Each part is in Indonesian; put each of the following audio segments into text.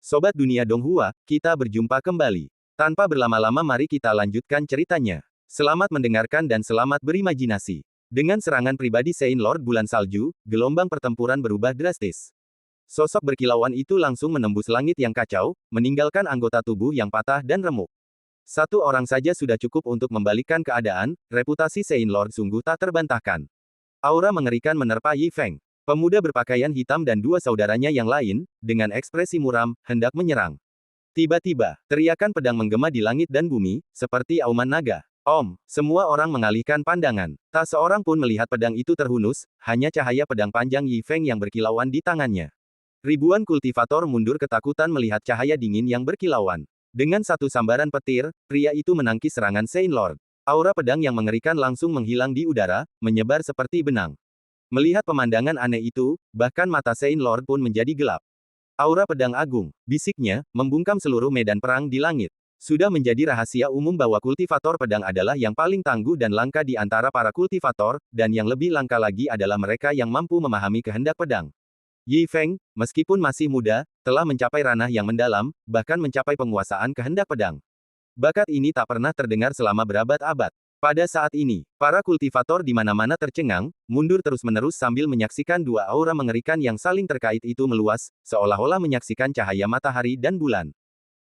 Sobat Dunia Donghua, kita berjumpa kembali. Tanpa berlama-lama mari kita lanjutkan ceritanya. Selamat mendengarkan dan selamat berimajinasi. Dengan serangan pribadi Saint Lord Bulan Salju, gelombang pertempuran berubah drastis. Sosok berkilauan itu langsung menembus langit yang kacau, meninggalkan anggota tubuh yang patah dan remuk. Satu orang saja sudah cukup untuk membalikkan keadaan, reputasi Saint Lord sungguh tak terbantahkan. Aura mengerikan menerpa Yi Feng. Pemuda berpakaian hitam dan dua saudaranya yang lain, dengan ekspresi muram, hendak menyerang. Tiba-tiba, teriakan pedang menggema di langit dan bumi, seperti auman naga. Om, semua orang mengalihkan pandangan. Tak seorang pun melihat pedang itu terhunus, hanya cahaya pedang panjang Yi Feng yang berkilauan di tangannya. Ribuan kultivator mundur ketakutan melihat cahaya dingin yang berkilauan. Dengan satu sambaran petir, pria itu menangkis serangan Saint Lord. Aura pedang yang mengerikan langsung menghilang di udara, menyebar seperti benang. Melihat pemandangan aneh itu, bahkan mata Saint Lord pun menjadi gelap. Aura pedang agung, bisiknya, membungkam seluruh medan perang di langit. Sudah menjadi rahasia umum bahwa kultivator pedang adalah yang paling tangguh dan langka di antara para kultivator, dan yang lebih langka lagi adalah mereka yang mampu memahami kehendak pedang. Yi Feng, meskipun masih muda, telah mencapai ranah yang mendalam, bahkan mencapai penguasaan kehendak pedang. Bakat ini tak pernah terdengar selama berabad-abad. Pada saat ini, para kultivator di mana-mana tercengang, mundur terus-menerus sambil menyaksikan dua aura mengerikan yang saling terkait itu meluas, seolah-olah menyaksikan cahaya matahari dan bulan.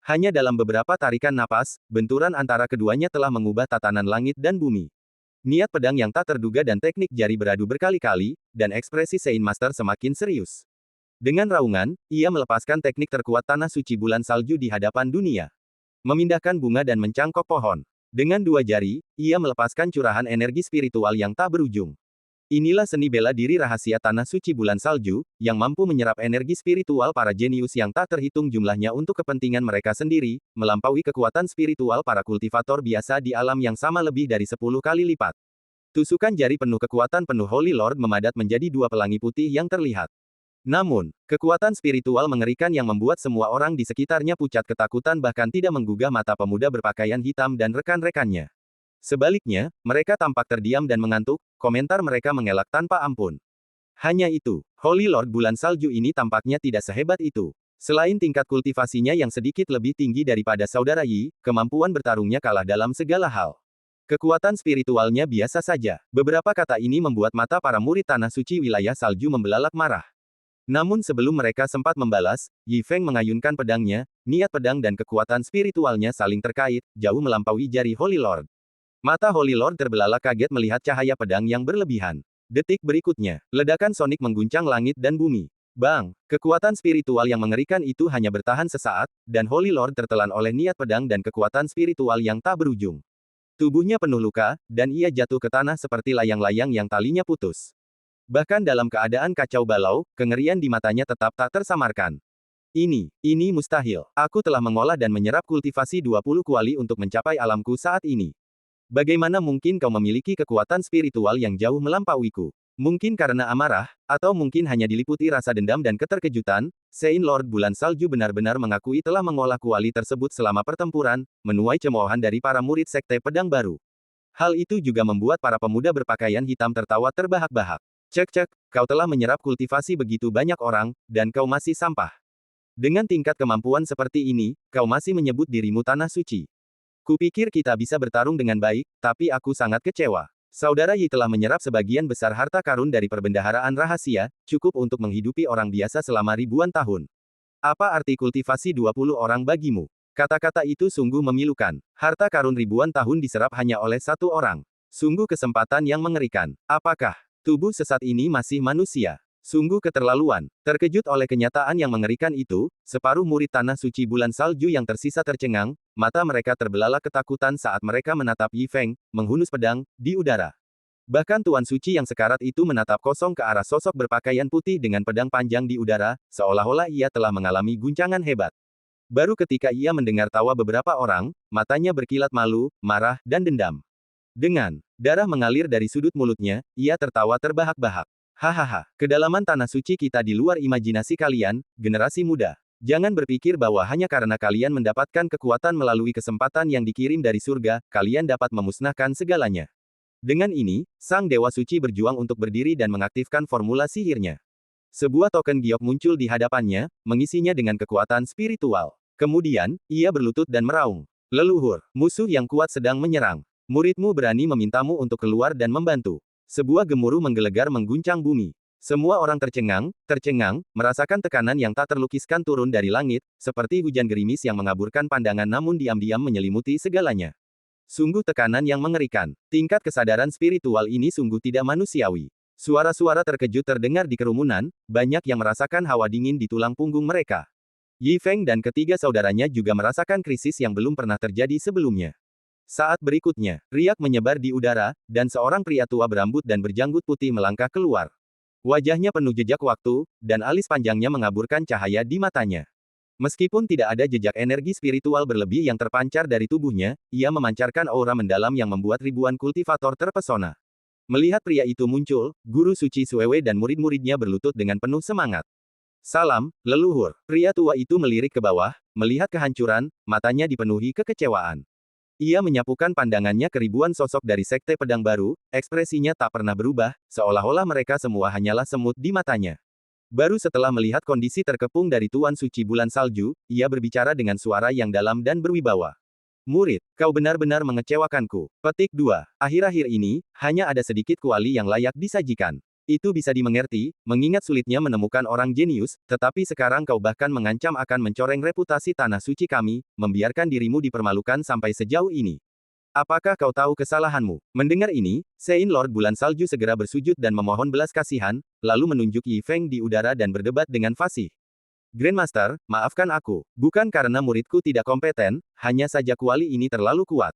Hanya dalam beberapa tarikan napas, benturan antara keduanya telah mengubah tatanan langit dan bumi. Niat pedang yang tak terduga dan teknik jari beradu berkali-kali, dan ekspresi Saint Master semakin serius. Dengan raungan, ia melepaskan teknik terkuat tanah suci bulan salju di hadapan dunia. Memindahkan bunga dan mencangkok pohon. Dengan dua jari, ia melepaskan curahan energi spiritual yang tak berujung. Inilah seni bela diri rahasia tanah suci bulan salju, yang mampu menyerap energi spiritual para jenius yang tak terhitung jumlahnya untuk kepentingan mereka sendiri, melampaui kekuatan spiritual para kultivator biasa di alam yang sama lebih dari 10 kali lipat. Tusukan jari penuh kekuatan penuh Holy Lord memadat menjadi dua pelangi putih yang terlihat. Namun, kekuatan spiritual mengerikan yang membuat semua orang di sekitarnya pucat ketakutan bahkan tidak menggugah mata pemuda berpakaian hitam dan rekan-rekannya. Sebaliknya, mereka tampak terdiam dan mengantuk, komentar mereka mengelak tanpa ampun. Hanya itu, Holy Lord bulan salju ini tampaknya tidak sehebat itu. Selain tingkat kultivasinya yang sedikit lebih tinggi daripada saudara Yi, kemampuan bertarungnya kalah dalam segala hal. Kekuatan spiritualnya biasa saja. Beberapa kata ini membuat mata para murid tanah suci wilayah salju membelalak marah. Namun sebelum mereka sempat membalas, Yi Feng mengayunkan pedangnya, niat pedang dan kekuatan spiritualnya saling terkait, jauh melampaui jari Holy Lord. Mata Holy Lord terbelalak kaget melihat cahaya pedang yang berlebihan. Detik berikutnya, ledakan sonik mengguncang langit dan bumi. Bang! Kekuatan spiritual yang mengerikan itu hanya bertahan sesaat, dan Holy Lord tertelan oleh niat pedang dan kekuatan spiritual yang tak berujung. Tubuhnya penuh luka, dan ia jatuh ke tanah seperti layang-layang yang talinya putus. Bahkan dalam keadaan kacau balau, kengerian di matanya tetap tak tersamarkan. Ini mustahil. Aku telah mengolah dan menyerap kultivasi 20 kuali untuk mencapai alamku saat ini. Bagaimana mungkin kau memiliki kekuatan spiritual yang jauh melampauiku? Mungkin karena amarah, atau mungkin hanya diliputi rasa dendam dan keterkejutan, Saint Lord Bulan Salju benar-benar mengakui telah mengolah kuali tersebut selama pertempuran, menuai cemoohan dari para murid sekte pedang baru. Hal itu juga membuat para pemuda berpakaian hitam tertawa terbahak-bahak. Cek, kau telah menyerap kultivasi begitu banyak orang, dan kau masih sampah. Dengan tingkat kemampuan seperti ini, kau masih menyebut dirimu tanah suci. Kupikir kita bisa bertarung dengan baik, tapi aku sangat kecewa. Saudara Yi telah menyerap sebagian besar harta karun dari perbendaharaan rahasia, cukup untuk menghidupi orang biasa selama ribuan tahun. Apa arti kultivasi 20 orang bagimu? Kata-kata itu sungguh memilukan. Harta karun ribuan tahun diserap hanya oleh satu orang. Sungguh kesempatan yang mengerikan. Apakah tubuh sesat ini masih manusia? Sungguh keterlaluan. Terkejut oleh kenyataan yang mengerikan itu, separuh murid tanah suci bulan salju yang tersisa tercengang, mata mereka terbelalak ketakutan saat mereka menatap Yi Feng, menghunus pedang, di udara. Bahkan Tuan Suci yang sekarat itu menatap kosong ke arah sosok berpakaian putih dengan pedang panjang di udara, seolah-olah ia telah mengalami guncangan hebat. Baru ketika ia mendengar tawa beberapa orang, matanya berkilat malu, marah, dan dendam. Dengan darah mengalir dari sudut mulutnya, ia tertawa terbahak-bahak. Hahaha, kedalaman tanah suci kita di luar imajinasi kalian, generasi muda. Jangan berpikir bahwa hanya karena kalian mendapatkan kekuatan melalui kesempatan yang dikirim dari surga, kalian dapat memusnahkan segalanya. Dengan ini, Sang Dewa Suci berjuang untuk berdiri dan mengaktifkan formula sihirnya. Sebuah token giok muncul di hadapannya, mengisinya dengan kekuatan spiritual. Kemudian, ia berlutut dan meraung. Leluhur, musuh yang kuat sedang menyerang. Muridmu berani memintamu untuk keluar dan membantu. Sebuah gemuruh menggelegar mengguncang bumi. Semua orang tercengang, merasakan tekanan yang tak terlukiskan turun dari langit, seperti hujan gerimis yang mengaburkan pandangan namun diam-diam menyelimuti segalanya. Sungguh tekanan yang mengerikan. Tingkat kesadaran spiritual ini sungguh tidak manusiawi. Suara-suara terkejut terdengar di kerumunan, banyak yang merasakan hawa dingin di tulang punggung mereka. Yi Feng dan ketiga saudaranya juga merasakan krisis yang belum pernah terjadi sebelumnya. Saat berikutnya, riak menyebar di udara, dan seorang pria tua berambut dan berjanggut putih melangkah keluar. Wajahnya penuh jejak waktu, dan alis panjangnya mengaburkan cahaya di matanya. Meskipun tidak ada jejak energi spiritual berlebih yang terpancar dari tubuhnya, ia memancarkan aura mendalam yang membuat ribuan kultivator terpesona. Melihat pria itu muncul, guru suci Suewe dan murid-muridnya berlutut dengan penuh semangat. Salam, leluhur. Pria tua itu melirik ke bawah, melihat kehancuran, matanya dipenuhi kekecewaan. Ia menyapukan pandangannya ke ribuan sosok dari Sekte Pedang Baru, ekspresinya tak pernah berubah, seolah-olah mereka semua hanyalah semut di matanya. Baru setelah melihat kondisi terkepung dari Tuan Suci Bulan Salju, ia berbicara dengan suara yang dalam dan berwibawa. Murid, kau benar-benar mengecewakanku. Petik 2. Akhir-akhir ini, hanya ada sedikit kuali yang layak disajikan. Itu bisa dimengerti, mengingat sulitnya menemukan orang jenius, tetapi sekarang kau bahkan mengancam akan mencoreng reputasi tanah suci kami, membiarkan dirimu dipermalukan sampai sejauh ini. Apakah kau tahu kesalahanmu? Mendengar ini, Sein Lord Bulan Salju segera bersujud dan memohon belas kasihan, lalu menunjuk Yi Feng di udara dan berdebat dengan fasih. Grandmaster, maafkan aku. Bukan karena muridku tidak kompeten, hanya saja kuali ini terlalu kuat.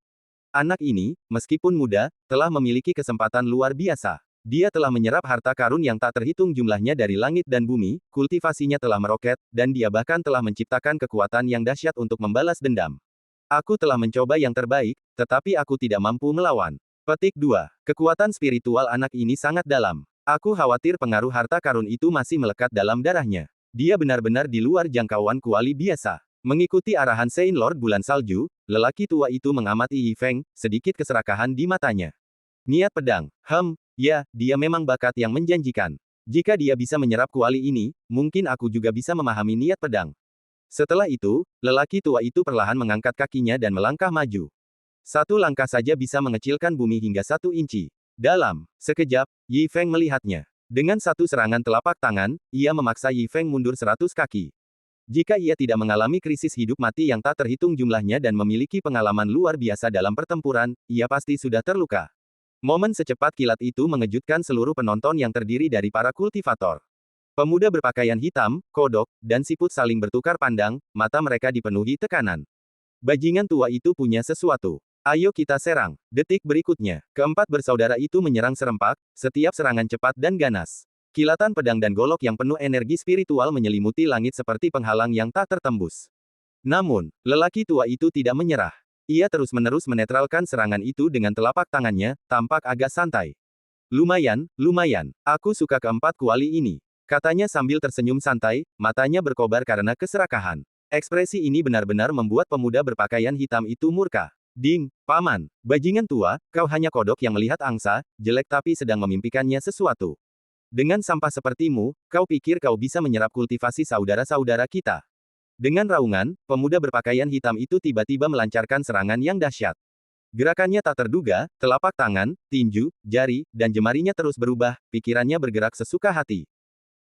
Anak ini, meskipun muda, telah memiliki kesempatan luar biasa. Dia telah menyerap harta karun yang tak terhitung jumlahnya dari langit dan bumi, kultivasinya telah meroket, dan dia bahkan telah menciptakan kekuatan yang dahsyat untuk membalas dendam. Aku telah mencoba yang terbaik, tetapi aku tidak mampu melawan. Petik 2. Kekuatan spiritual anak ini sangat dalam. Aku khawatir pengaruh harta karun itu masih melekat dalam darahnya. Dia benar-benar di luar jangkauan kuali biasa. Mengikuti arahan Sein Lord Bulan Salju, lelaki tua itu mengamati Yi Feng, sedikit keserakahan di matanya. Niat pedang. Ya, dia memang bakat yang menjanjikan. Jika dia bisa menyerap kuali ini, mungkin aku juga bisa memahami niat pedang. Setelah itu, lelaki tua itu perlahan mengangkat kakinya dan melangkah maju. Satu langkah saja bisa mengecilkan bumi hingga 1 inci. Dalam sekejap, Yi Feng melihatnya. Dengan satu serangan telapak tangan, ia memaksa Yi Feng mundur 100 kaki. Jika ia tidak mengalami krisis hidup mati yang tak terhitung jumlahnya dan memiliki pengalaman luar biasa dalam pertempuran, ia pasti sudah terluka. Momen secepat kilat itu mengejutkan seluruh penonton yang terdiri dari para kultivator. Pemuda berpakaian hitam, kodok, dan siput saling bertukar pandang, mata mereka dipenuhi tekanan. Bajingan tua itu punya sesuatu. Ayo kita serang. Detik berikutnya, keempat bersaudara itu menyerang serempak, setiap serangan cepat dan ganas. Kilatan pedang dan golok yang penuh energi spiritual menyelimuti langit seperti penghalang yang tak tertembus. Namun, lelaki tua itu tidak menyerah. Ia terus-menerus menetralkan serangan itu dengan telapak tangannya, tampak agak santai. Lumayan, aku suka keempat kuali ini. Katanya sambil tersenyum santai, matanya berkobar karena keserakahan. Ekspresi ini benar-benar membuat pemuda berpakaian hitam itu murka. Ding, paman, bajingan tua, kau hanya kodok yang melihat angsa, jelek tapi sedang memimpikannya sesuatu. Dengan sampah sepertimu, kau pikir kau bisa menyerap kultivasi saudara-saudara kita. Dengan raungan, pemuda berpakaian hitam itu tiba-tiba melancarkan serangan yang dahsyat. Gerakannya tak terduga, telapak tangan, tinju, jari, dan jemarinya terus berubah, pikirannya bergerak sesuka hati.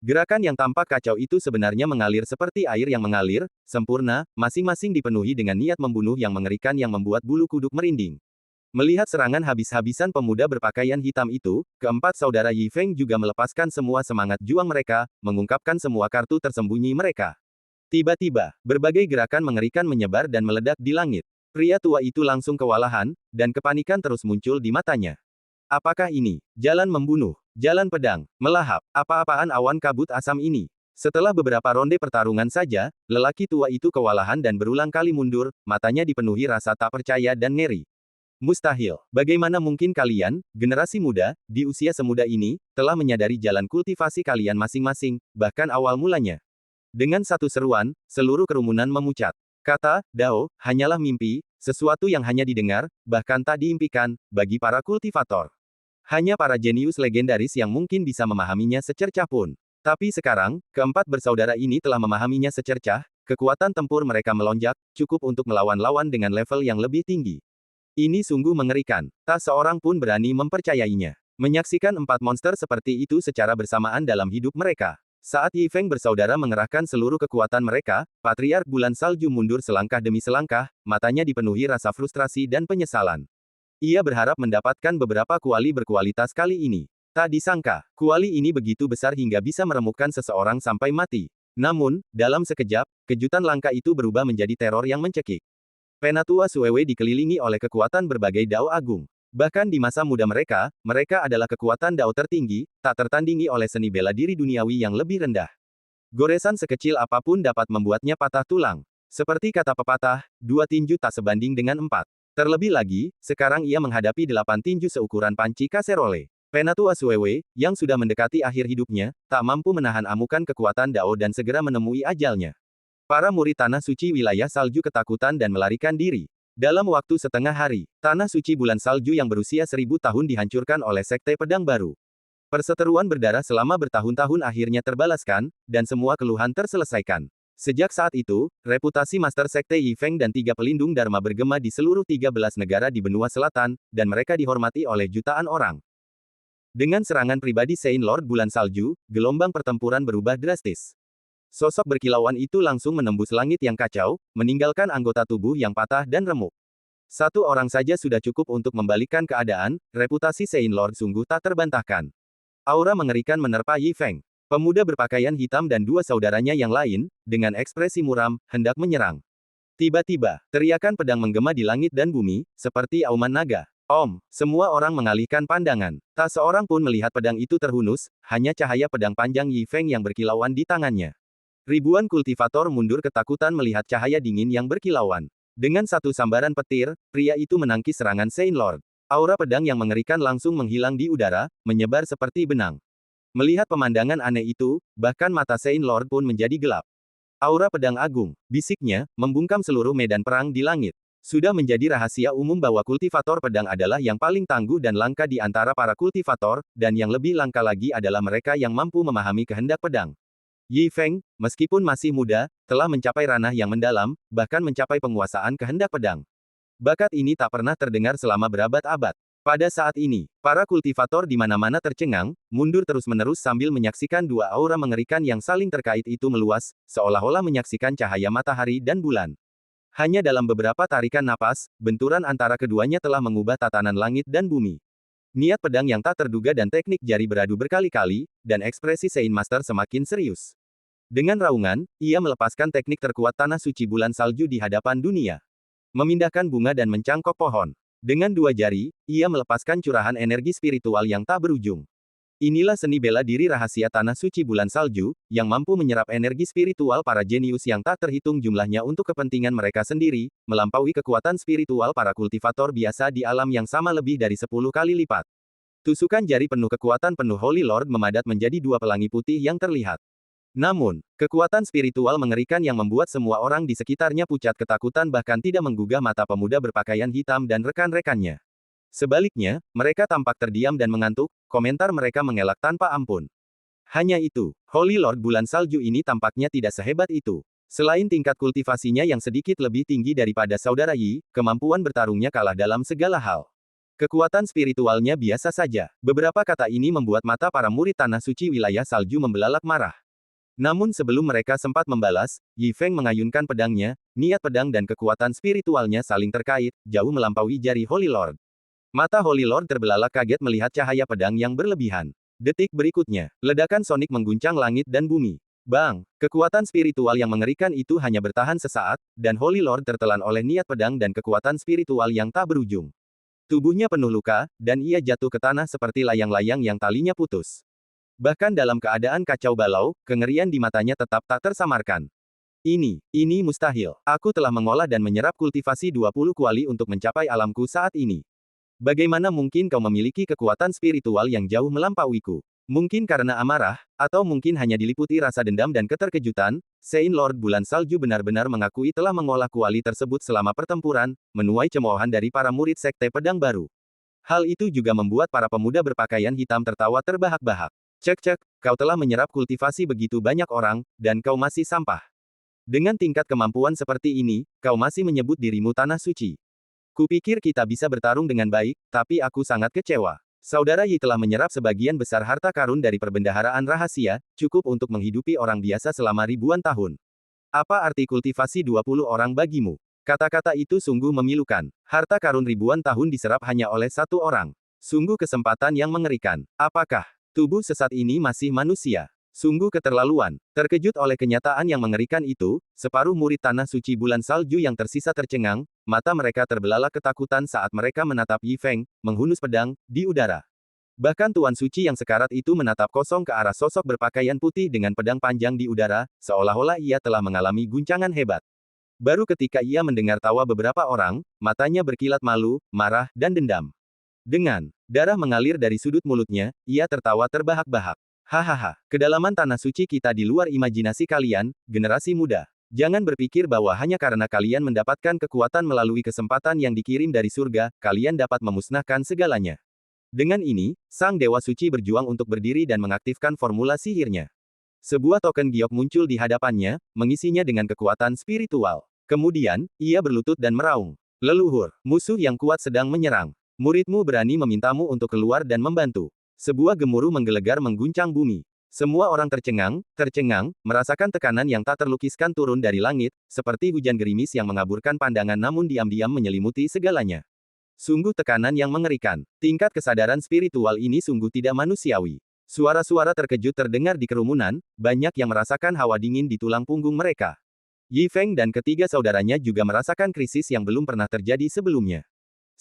Gerakan yang tampak kacau itu sebenarnya mengalir seperti air yang mengalir, sempurna, masing-masing dipenuhi dengan niat membunuh yang mengerikan yang membuat bulu kuduk merinding. Melihat serangan habis-habisan pemuda berpakaian hitam itu, keempat saudara Yi Feng juga melepaskan semua semangat juang mereka, mengungkapkan semua kartu tersembunyi mereka. Tiba-tiba, berbagai gerakan mengerikan menyebar dan meledak di langit. Pria tua itu langsung kewalahan, dan kepanikan terus muncul di matanya. Apakah ini jalan membunuh, jalan pedang, melahap, apa-apaan awan kabut asam ini? Setelah beberapa ronde pertarungan saja, lelaki tua itu kewalahan dan berulang kali mundur, matanya dipenuhi rasa tak percaya dan ngeri. Mustahil. Bagaimana mungkin kalian, generasi muda, di usia semuda ini, telah menyadari jalan kultivasi kalian masing-masing, bahkan awal mulanya? Dengan satu seruan, seluruh kerumunan memucat. Kata, Dao, hanyalah mimpi, sesuatu yang hanya didengar, bahkan tak diimpikan, bagi para kultivator. Hanya para jenius legendaris yang mungkin bisa memahaminya secercah pun. Tapi sekarang, keempat bersaudara ini telah memahaminya secercah, kekuatan tempur mereka melonjak, cukup untuk melawan lawan dengan level yang lebih tinggi. Ini sungguh mengerikan. Tak seorang pun berani mempercayainya. Menyaksikan empat monster seperti itu secara bersamaan dalam hidup mereka. Saat Yi Feng bersaudara mengerahkan seluruh kekuatan mereka, Patriark Bulan Salju mundur selangkah demi selangkah, matanya dipenuhi rasa frustrasi dan penyesalan. Ia berharap mendapatkan beberapa kuali berkualitas kali ini. Tak disangka, kuali ini begitu besar hingga bisa meremukkan seseorang sampai mati. Namun, dalam sekejap, kejutan langka itu berubah menjadi teror yang mencekik. Penatua Suewe dikelilingi oleh kekuatan berbagai dao agung. Bahkan di masa muda mereka, mereka adalah kekuatan dao tertinggi, tak tertandingi oleh seni bela diri duniawi yang lebih rendah. Goresan sekecil apapun dapat membuatnya patah tulang. Seperti kata pepatah, 2 tinju tak sebanding dengan 4. Terlebih lagi, sekarang ia menghadapi 8 tinju seukuran panci kaserole. Penatua Suewe, yang sudah mendekati akhir hidupnya, tak mampu menahan amukan kekuatan Dao dan segera menemui ajalnya. Para murid Tanah Suci wilayah salju ketakutan dan melarikan diri. Dalam waktu setengah hari, Tanah Suci Bulan Salju yang berusia 1000 tahun dihancurkan oleh Sekte Pedang Baru. Perseteruan berdarah selama bertahun-tahun akhirnya terbalaskan, dan semua keluhan terselesaikan. Sejak saat itu, reputasi Master Sekte Yi Feng dan 3 pelindung Dharma bergema di seluruh 13 negara di benua selatan, dan mereka dihormati oleh jutaan orang. Dengan serangan pribadi Saint Lord Bulan Salju, gelombang pertempuran berubah drastis. Sosok berkilauan itu langsung menembus langit yang kacau, meninggalkan anggota tubuh yang patah dan remuk. Satu orang saja sudah cukup untuk membalikkan keadaan, reputasi Saint Lord sungguh tak terbantahkan. Aura mengerikan menerpa Yi Feng. Pemuda berpakaian hitam dan 2 saudaranya yang lain, dengan ekspresi muram, hendak menyerang. Tiba-tiba, teriakan pedang menggema di langit dan bumi, seperti auman naga. Om, semua orang mengalihkan pandangan. Tak seorang pun melihat pedang itu terhunus, hanya cahaya pedang panjang Yi Feng yang berkilauan di tangannya. Ribuan kultivator mundur ketakutan melihat cahaya dingin yang berkilauan. Dengan satu sambaran petir, pria itu menangkis serangan Saint Lord. Aura pedang yang mengerikan langsung menghilang di udara, menyebar seperti benang. Melihat pemandangan aneh itu, bahkan mata Saint Lord pun menjadi gelap. Aura pedang agung, bisiknya, membungkam seluruh medan perang di langit. Sudah menjadi rahasia umum bahwa kultivator pedang adalah yang paling tangguh dan langka di antara para kultivator, dan yang lebih langka lagi adalah mereka yang mampu memahami kehendak pedang. Yi Feng, meskipun masih muda, telah mencapai ranah yang mendalam, bahkan mencapai penguasaan kehendak pedang. Bakat ini tak pernah terdengar selama berabad-abad. Pada saat ini, para kultivator di mana-mana tercengang, mundur terus-menerus sambil menyaksikan 2 aura mengerikan yang saling terkait itu meluas, seolah-olah menyaksikan cahaya matahari dan bulan. Hanya dalam beberapa tarikan napas, benturan antara keduanya telah mengubah tatanan langit dan bumi. Niat pedang yang tak terduga dan teknik jari beradu berkali-kali, dan ekspresi Saint Master semakin serius. Dengan raungan, ia melepaskan teknik terkuat Tanah Suci Bulan Salju di hadapan dunia. Memindahkan bunga dan mencangkok pohon. Dengan 2 jari, ia melepaskan curahan energi spiritual yang tak berujung. Inilah seni bela diri rahasia Tanah Suci Bulan Salju, yang mampu menyerap energi spiritual para jenius yang tak terhitung jumlahnya untuk kepentingan mereka sendiri, melampaui kekuatan spiritual para kultivator biasa di alam yang sama lebih dari 10 kali lipat. Tusukan jari penuh kekuatan penuh Holy Lord memadat menjadi 2 pelangi putih yang terlihat. Namun, kekuatan spiritual mengerikan yang membuat semua orang di sekitarnya pucat ketakutan bahkan tidak menggugah mata pemuda berpakaian hitam dan rekan-rekannya. Sebaliknya, mereka tampak terdiam dan mengantuk, komentar mereka mengelak tanpa ampun. Hanya itu, Holy Lord Bulan Salju ini tampaknya tidak sehebat itu. Selain tingkat kultivasinya yang sedikit lebih tinggi daripada saudara Yi, kemampuan bertarungnya kalah dalam segala hal. Kekuatan spiritualnya biasa saja. Beberapa kata ini membuat mata para murid Tanah Suci wilayah salju membelalak marah. Namun sebelum mereka sempat membalas, Yi Feng mengayunkan pedangnya, niat pedang dan kekuatan spiritualnya saling terkait, jauh melampaui jari Holy Lord. Mata Holy Lord terbelalak kaget melihat cahaya pedang yang berlebihan. Detik berikutnya, ledakan sonik mengguncang langit dan bumi. Bang! Kekuatan spiritual yang mengerikan itu hanya bertahan sesaat, dan Holy Lord tertelan oleh niat pedang dan kekuatan spiritual yang tak berujung. Tubuhnya penuh luka, dan ia jatuh ke tanah seperti layang-layang yang talinya putus. Bahkan dalam keadaan kacau balau, kengerian di matanya tetap tak tersamarkan. Ini mustahil. Aku telah mengolah dan menyerap kultivasi 20 kuali untuk mencapai alamku saat ini. Bagaimana mungkin kau memiliki kekuatan spiritual yang jauh melampauiku? Mungkin karena amarah, atau mungkin hanya diliputi rasa dendam dan keterkejutan, Saint Lord Bulan Salju benar-benar mengakui telah mengolah kuali tersebut selama pertempuran, menuai cemoohan dari para murid Sekte Pedang Baru. Hal itu juga membuat para pemuda berpakaian hitam tertawa terbahak-bahak. Cek-cek, kau telah menyerap kultivasi begitu banyak orang, dan kau masih sampah. Dengan tingkat kemampuan seperti ini, kau masih menyebut dirimu tanah suci. Kupikir kita bisa bertarung dengan baik, tapi aku sangat kecewa. Saudara Yi telah menyerap sebagian besar harta karun dari perbendaharaan rahasia, cukup untuk menghidupi orang biasa selama ribuan tahun. Apa arti kultivasi 20 orang bagimu? Kata-kata itu sungguh memilukan. Harta karun ribuan tahun diserap hanya oleh satu orang. Sungguh kesempatan yang mengerikan. Apakah tubuh sesat ini masih manusia? Sungguh keterlaluan. Terkejut oleh kenyataan yang mengerikan itu, separuh murid tanah suci bulan salju yang tersisa tercengang, mata mereka terbelalak ketakutan saat mereka menatap Yi Feng, menghunus pedang, di udara. Bahkan Tuan Suci yang sekarat itu menatap kosong ke arah sosok berpakaian putih dengan pedang panjang di udara, seolah-olah ia telah mengalami guncangan hebat. Baru ketika ia mendengar tawa beberapa orang, matanya berkilat malu, marah, dan dendam. Dengan darah mengalir dari sudut mulutnya, ia tertawa terbahak-bahak. Hahaha, kedalaman tanah suci kita di luar imajinasi kalian, generasi muda. Jangan berpikir bahwa hanya karena kalian mendapatkan kekuatan melalui kesempatan yang dikirim dari surga, kalian dapat memusnahkan segalanya. Dengan ini, sang dewa suci berjuang untuk berdiri dan mengaktifkan formula sihirnya. Sebuah token giok muncul di hadapannya, mengisinya dengan kekuatan spiritual. Kemudian, ia berlutut dan meraung. Leluhur, musuh yang kuat sedang menyerang. Muridmu berani memintamu untuk keluar dan membantu. Sebuah gemuruh menggelegar mengguncang bumi. Semua orang tercengang, merasakan tekanan yang tak terlukiskan turun dari langit, seperti hujan gerimis yang mengaburkan pandangan namun diam-diam menyelimuti segalanya. Sungguh tekanan yang mengerikan. Tingkat kesadaran spiritual ini sungguh tidak manusiawi. Suara-suara terkejut terdengar di kerumunan, banyak yang merasakan hawa dingin di tulang punggung mereka. Yi Feng dan ketiga saudaranya juga merasakan krisis yang belum pernah terjadi sebelumnya.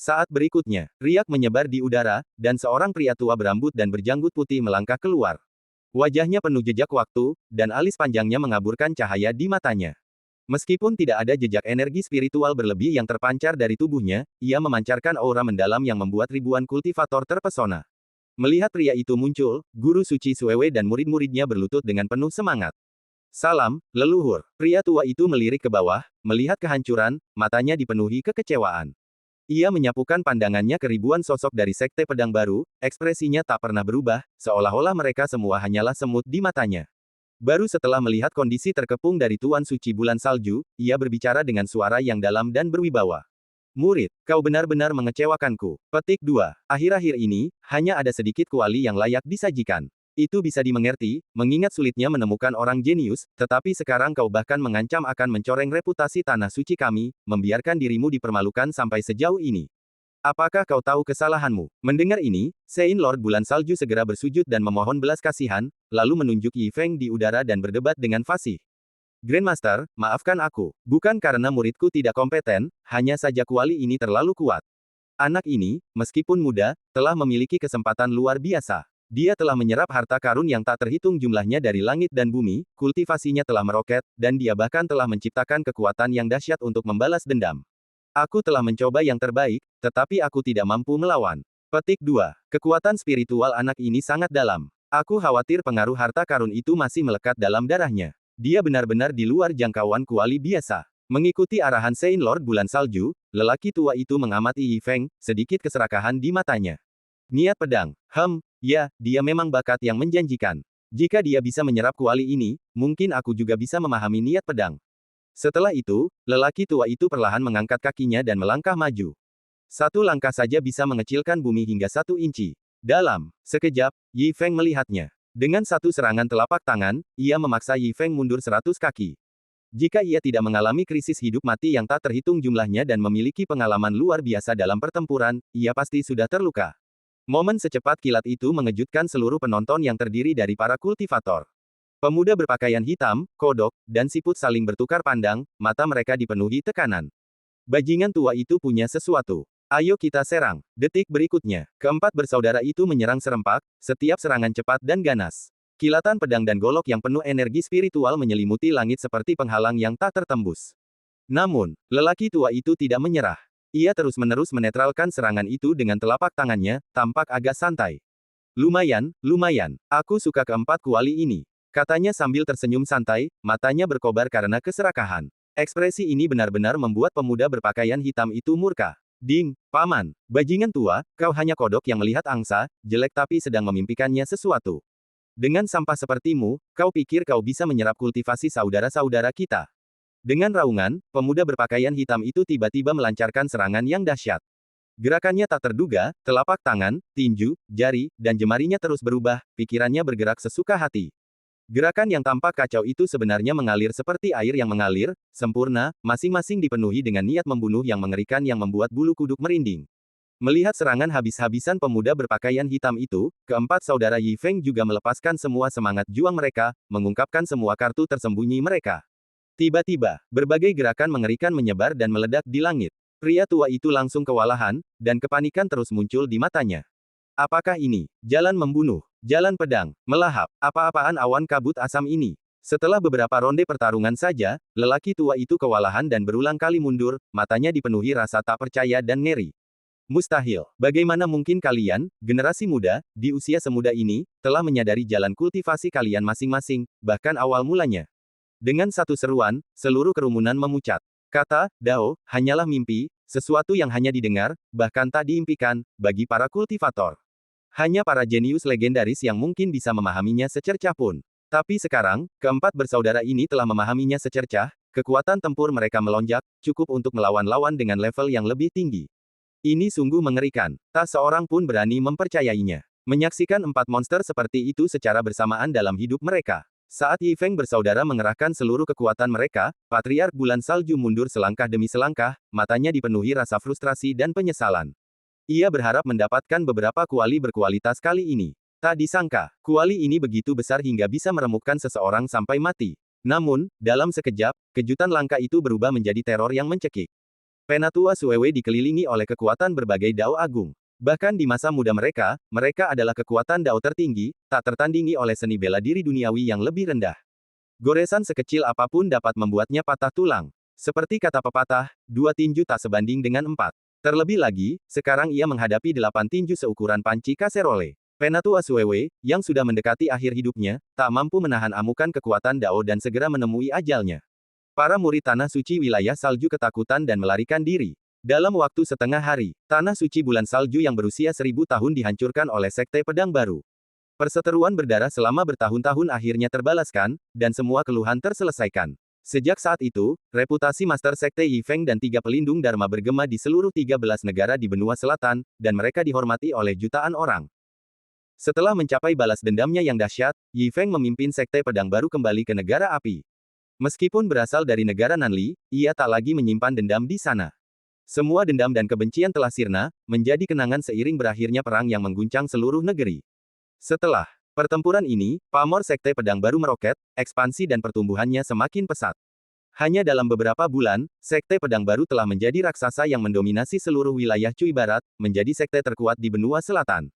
Saat berikutnya, riak menyebar di udara, dan seorang pria tua berambut dan berjanggut putih melangkah keluar. Wajahnya penuh jejak waktu, dan alis panjangnya mengaburkan cahaya di matanya. Meskipun tidak ada jejak energi spiritual berlebih yang terpancar dari tubuhnya, ia memancarkan aura mendalam yang membuat ribuan kultivator terpesona. Melihat pria itu muncul, Guru Suci Suewe dan murid-muridnya berlutut dengan penuh semangat. Salam, leluhur. Pria tua itu melirik ke bawah, melihat kehancuran, matanya dipenuhi kekecewaan. Ia menyapukan pandangannya ke ribuan sosok dari Sekte Pedang Baru, ekspresinya tak pernah berubah, seolah-olah mereka semua hanyalah semut di matanya. Baru setelah melihat kondisi terkepung dari Tuan Suci Bulan Salju, ia berbicara dengan suara yang dalam dan berwibawa. Murid, kau benar-benar mengecewakanku. Petik 2. Akhir-akhir ini, hanya ada sedikit kuali yang layak disajikan. Itu bisa dimengerti, mengingat sulitnya menemukan orang jenius, tetapi sekarang kau bahkan mengancam akan mencoreng reputasi tanah suci kami, membiarkan dirimu dipermalukan sampai sejauh ini. Apakah kau tahu kesalahanmu? Mendengar ini, Sein Lord Bulan Salju segera bersujud dan memohon belas kasihan, lalu menunjuk Yi Feng di udara dan berdebat dengan fasih. Grandmaster, maafkan aku. Bukan karena muridku tidak kompeten, hanya saja kuali ini terlalu kuat. Anak ini, meskipun muda, telah memiliki kesempatan luar biasa. Dia telah menyerap harta karun yang tak terhitung jumlahnya dari langit dan bumi, kultivasinya telah meroket, dan dia bahkan telah menciptakan kekuatan yang dahsyat untuk membalas dendam. Aku telah mencoba yang terbaik, tetapi aku tidak mampu melawan. Petik 2. Kekuatan spiritual anak ini sangat dalam. Aku khawatir pengaruh harta karun itu masih melekat dalam darahnya. Dia benar-benar di luar jangkauan kuali biasa. Mengikuti arahan Sein Lord Bulan Salju, lelaki tua itu mengamati Yi Feng, sedikit keserakahan di matanya. Niat pedang. Ya, dia memang bakat yang menjanjikan. Jika dia bisa menyerap kuali ini, mungkin aku juga bisa memahami niat pedang. Setelah itu, lelaki tua itu perlahan mengangkat kakinya dan melangkah maju. Satu langkah saja bisa mengecilkan bumi hingga 1 inci. Dalam sekejap, Yi Feng melihatnya. Dengan satu serangan telapak tangan, ia memaksa Yi Feng mundur 100 kaki. Jika ia tidak mengalami krisis hidup mati yang tak terhitung jumlahnya dan memiliki pengalaman luar biasa dalam pertempuran, ia pasti sudah terluka. Momen secepat kilat itu mengejutkan seluruh penonton yang terdiri dari para kultivator. Pemuda berpakaian hitam, kodok, dan siput saling bertukar pandang, mata mereka dipenuhi tekanan. Bajingan tua itu punya sesuatu. Ayo kita serang. Detik berikutnya, keempat bersaudara itu menyerang serempak, setiap serangan cepat dan ganas. Kilatan pedang dan golok yang penuh energi spiritual menyelimuti langit seperti penghalang yang tak tertembus. Namun, lelaki tua itu tidak menyerah. Ia terus-menerus menetralkan serangan itu dengan telapak tangannya, tampak agak santai. Lumayan, aku suka keempat kuali ini, katanya sambil tersenyum santai, matanya berkobar karena keserakahan. Ekspresi ini benar-benar membuat pemuda berpakaian hitam itu murka. Ding, paman, bajingan tua, kau hanya kodok yang melihat angsa, jelek tapi sedang memimpikannya sesuatu. Dengan sampah sepertimu, kau pikir kau bisa menyerap kultivasi saudara-saudara kita? Dengan raungan, pemuda berpakaian hitam itu tiba-tiba melancarkan serangan yang dahsyat. Gerakannya tak terduga, telapak tangan, tinju, jari, dan jemarinya terus berubah, pikirannya bergerak sesuka hati. Gerakan yang tampak kacau itu sebenarnya mengalir seperti air yang mengalir, sempurna, masing-masing dipenuhi dengan niat membunuh yang mengerikan yang membuat bulu kuduk merinding. Melihat serangan habis-habisan pemuda berpakaian hitam itu, keempat saudara Yi Feng juga melepaskan semua semangat juang mereka, mengungkapkan semua kartu tersembunyi mereka. Tiba-tiba, berbagai gerakan mengerikan menyebar dan meledak di langit. Pria tua itu langsung kewalahan, dan kepanikan terus muncul di matanya. Apakah ini jalan membunuh, jalan pedang, melahap, apa-apaan awan kabut asam ini? Setelah beberapa ronde pertarungan saja, lelaki tua itu kewalahan dan berulang kali mundur, matanya dipenuhi rasa tak percaya dan ngeri. Mustahil. Bagaimana mungkin kalian, generasi muda, di usia semuda ini, telah menyadari jalan kultivasi kalian masing-masing, bahkan awal mulanya. Dengan satu seruan, seluruh kerumunan memucat. Kata, Dao, hanyalah mimpi, sesuatu yang hanya didengar, bahkan tak diimpikan, bagi para kultivator. Hanya para jenius legendaris yang mungkin bisa memahaminya secercah pun. Tapi sekarang, keempat bersaudara ini telah memahaminya secercah, kekuatan tempur mereka melonjak, cukup untuk melawan lawan dengan level yang lebih tinggi. Ini sungguh mengerikan. Tak seorang pun berani mempercayainya. Menyaksikan empat monster seperti itu secara bersamaan dalam hidup mereka. Saat Yi Feng bersaudara mengerahkan seluruh kekuatan mereka, Patriark Bulan Salju mundur selangkah demi selangkah, matanya dipenuhi rasa frustrasi dan penyesalan. Ia berharap mendapatkan beberapa kuali berkualitas kali ini. Tak disangka, kuali ini begitu besar hingga bisa meremukkan seseorang sampai mati. Namun, dalam sekejap, kejutan langka itu berubah menjadi teror yang mencekik. Penatua Suewe dikelilingi oleh kekuatan berbagai dao agung. Bahkan di masa muda mereka, mereka adalah kekuatan dao tertinggi, tak tertandingi oleh seni bela diri duniawi yang lebih rendah. Goresan sekecil apapun dapat membuatnya patah tulang. Seperti kata pepatah, 2 tinju tak sebanding dengan 4. Terlebih lagi, sekarang ia menghadapi 8 tinju seukuran panci kaserole. Penatua Suewe, yang sudah mendekati akhir hidupnya, tak mampu menahan amukan kekuatan dao dan segera menemui ajalnya. Para murid Tanah Suci Wilayah Salju ketakutan dan melarikan diri. Dalam waktu setengah hari, Tanah Suci Bulan Salju yang berusia 1000 tahun dihancurkan oleh Sekte Pedang Baru. Perseteruan berdarah selama bertahun-tahun akhirnya terbalaskan, dan semua keluhan terselesaikan. Sejak saat itu, reputasi Master Sekte Yi Feng dan 3 pelindung Dharma bergema di seluruh 13 negara di benua selatan, dan mereka dihormati oleh jutaan orang. Setelah mencapai balas dendamnya yang dahsyat, Yi Feng memimpin Sekte Pedang Baru kembali ke negara api. Meskipun berasal dari negara Nanli, ia tak lagi menyimpan dendam di sana. Semua dendam dan kebencian telah sirna, menjadi kenangan seiring berakhirnya perang yang mengguncang seluruh negeri. Setelah pertempuran ini, pamor Sekte Pedang Baru meroket, ekspansi dan pertumbuhannya semakin pesat. Hanya dalam beberapa bulan, Sekte Pedang Baru telah menjadi raksasa yang mendominasi seluruh wilayah Cui Barat, menjadi sekte terkuat di benua selatan.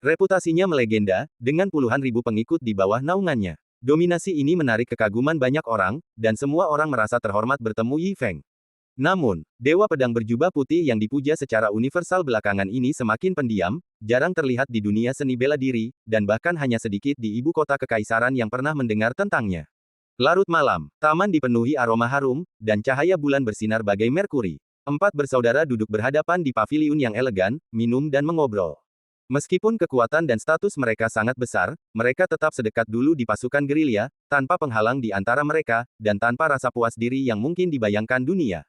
Reputasinya melegenda, dengan puluhan ribu pengikut di bawah naungannya. Dominasi ini menarik kekaguman banyak orang, dan semua orang merasa terhormat bertemu Yi Feng. Namun, Dewa Pedang berjubah putih yang dipuja secara universal belakangan ini semakin pendiam, jarang terlihat di dunia seni bela diri, dan bahkan hanya sedikit di ibu kota kekaisaran yang pernah mendengar tentangnya. Larut malam, taman dipenuhi aroma harum, dan cahaya bulan bersinar bagai merkuri. Empat bersaudara duduk berhadapan di paviliun yang elegan, minum dan mengobrol. Meskipun kekuatan dan status mereka sangat besar, mereka tetap sedekat dulu di pasukan gerilya, tanpa penghalang di antara mereka, dan tanpa rasa puas diri yang mungkin dibayangkan dunia.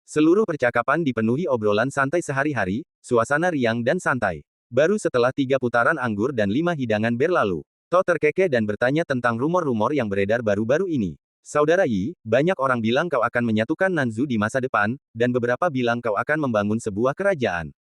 Seluruh percakapan dipenuhi obrolan santai sehari-hari, suasana riang dan santai. Baru setelah 3 putaran anggur dan 5 hidangan berlalu, To terkekeh dan bertanya tentang rumor-rumor yang beredar baru-baru ini. Saudara Yi, banyak orang bilang kau akan menyatukan Nanzu di masa depan, dan beberapa bilang kau akan membangun sebuah kerajaan.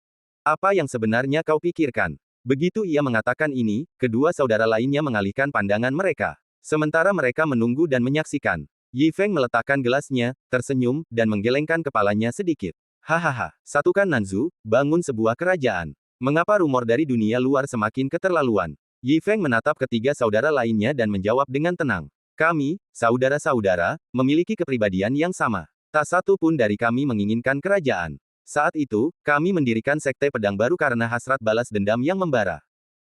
Apa yang sebenarnya kau pikirkan? Begitu ia mengatakan ini, kedua saudara lainnya mengalihkan pandangan mereka. Sementara mereka menunggu dan menyaksikan. Yi Feng meletakkan gelasnya, tersenyum, dan menggelengkan kepalanya sedikit. Hahaha, satukan Nanzu, bangun sebuah kerajaan. Mengapa rumor dari dunia luar semakin keterlaluan? Yi Feng menatap ketiga saudara lainnya dan menjawab dengan tenang. Kami, saudara-saudara, memiliki kepribadian yang sama. Tak satu pun dari kami menginginkan kerajaan. Saat itu, kami mendirikan Sekte Pedang Baru karena hasrat balas dendam yang membara.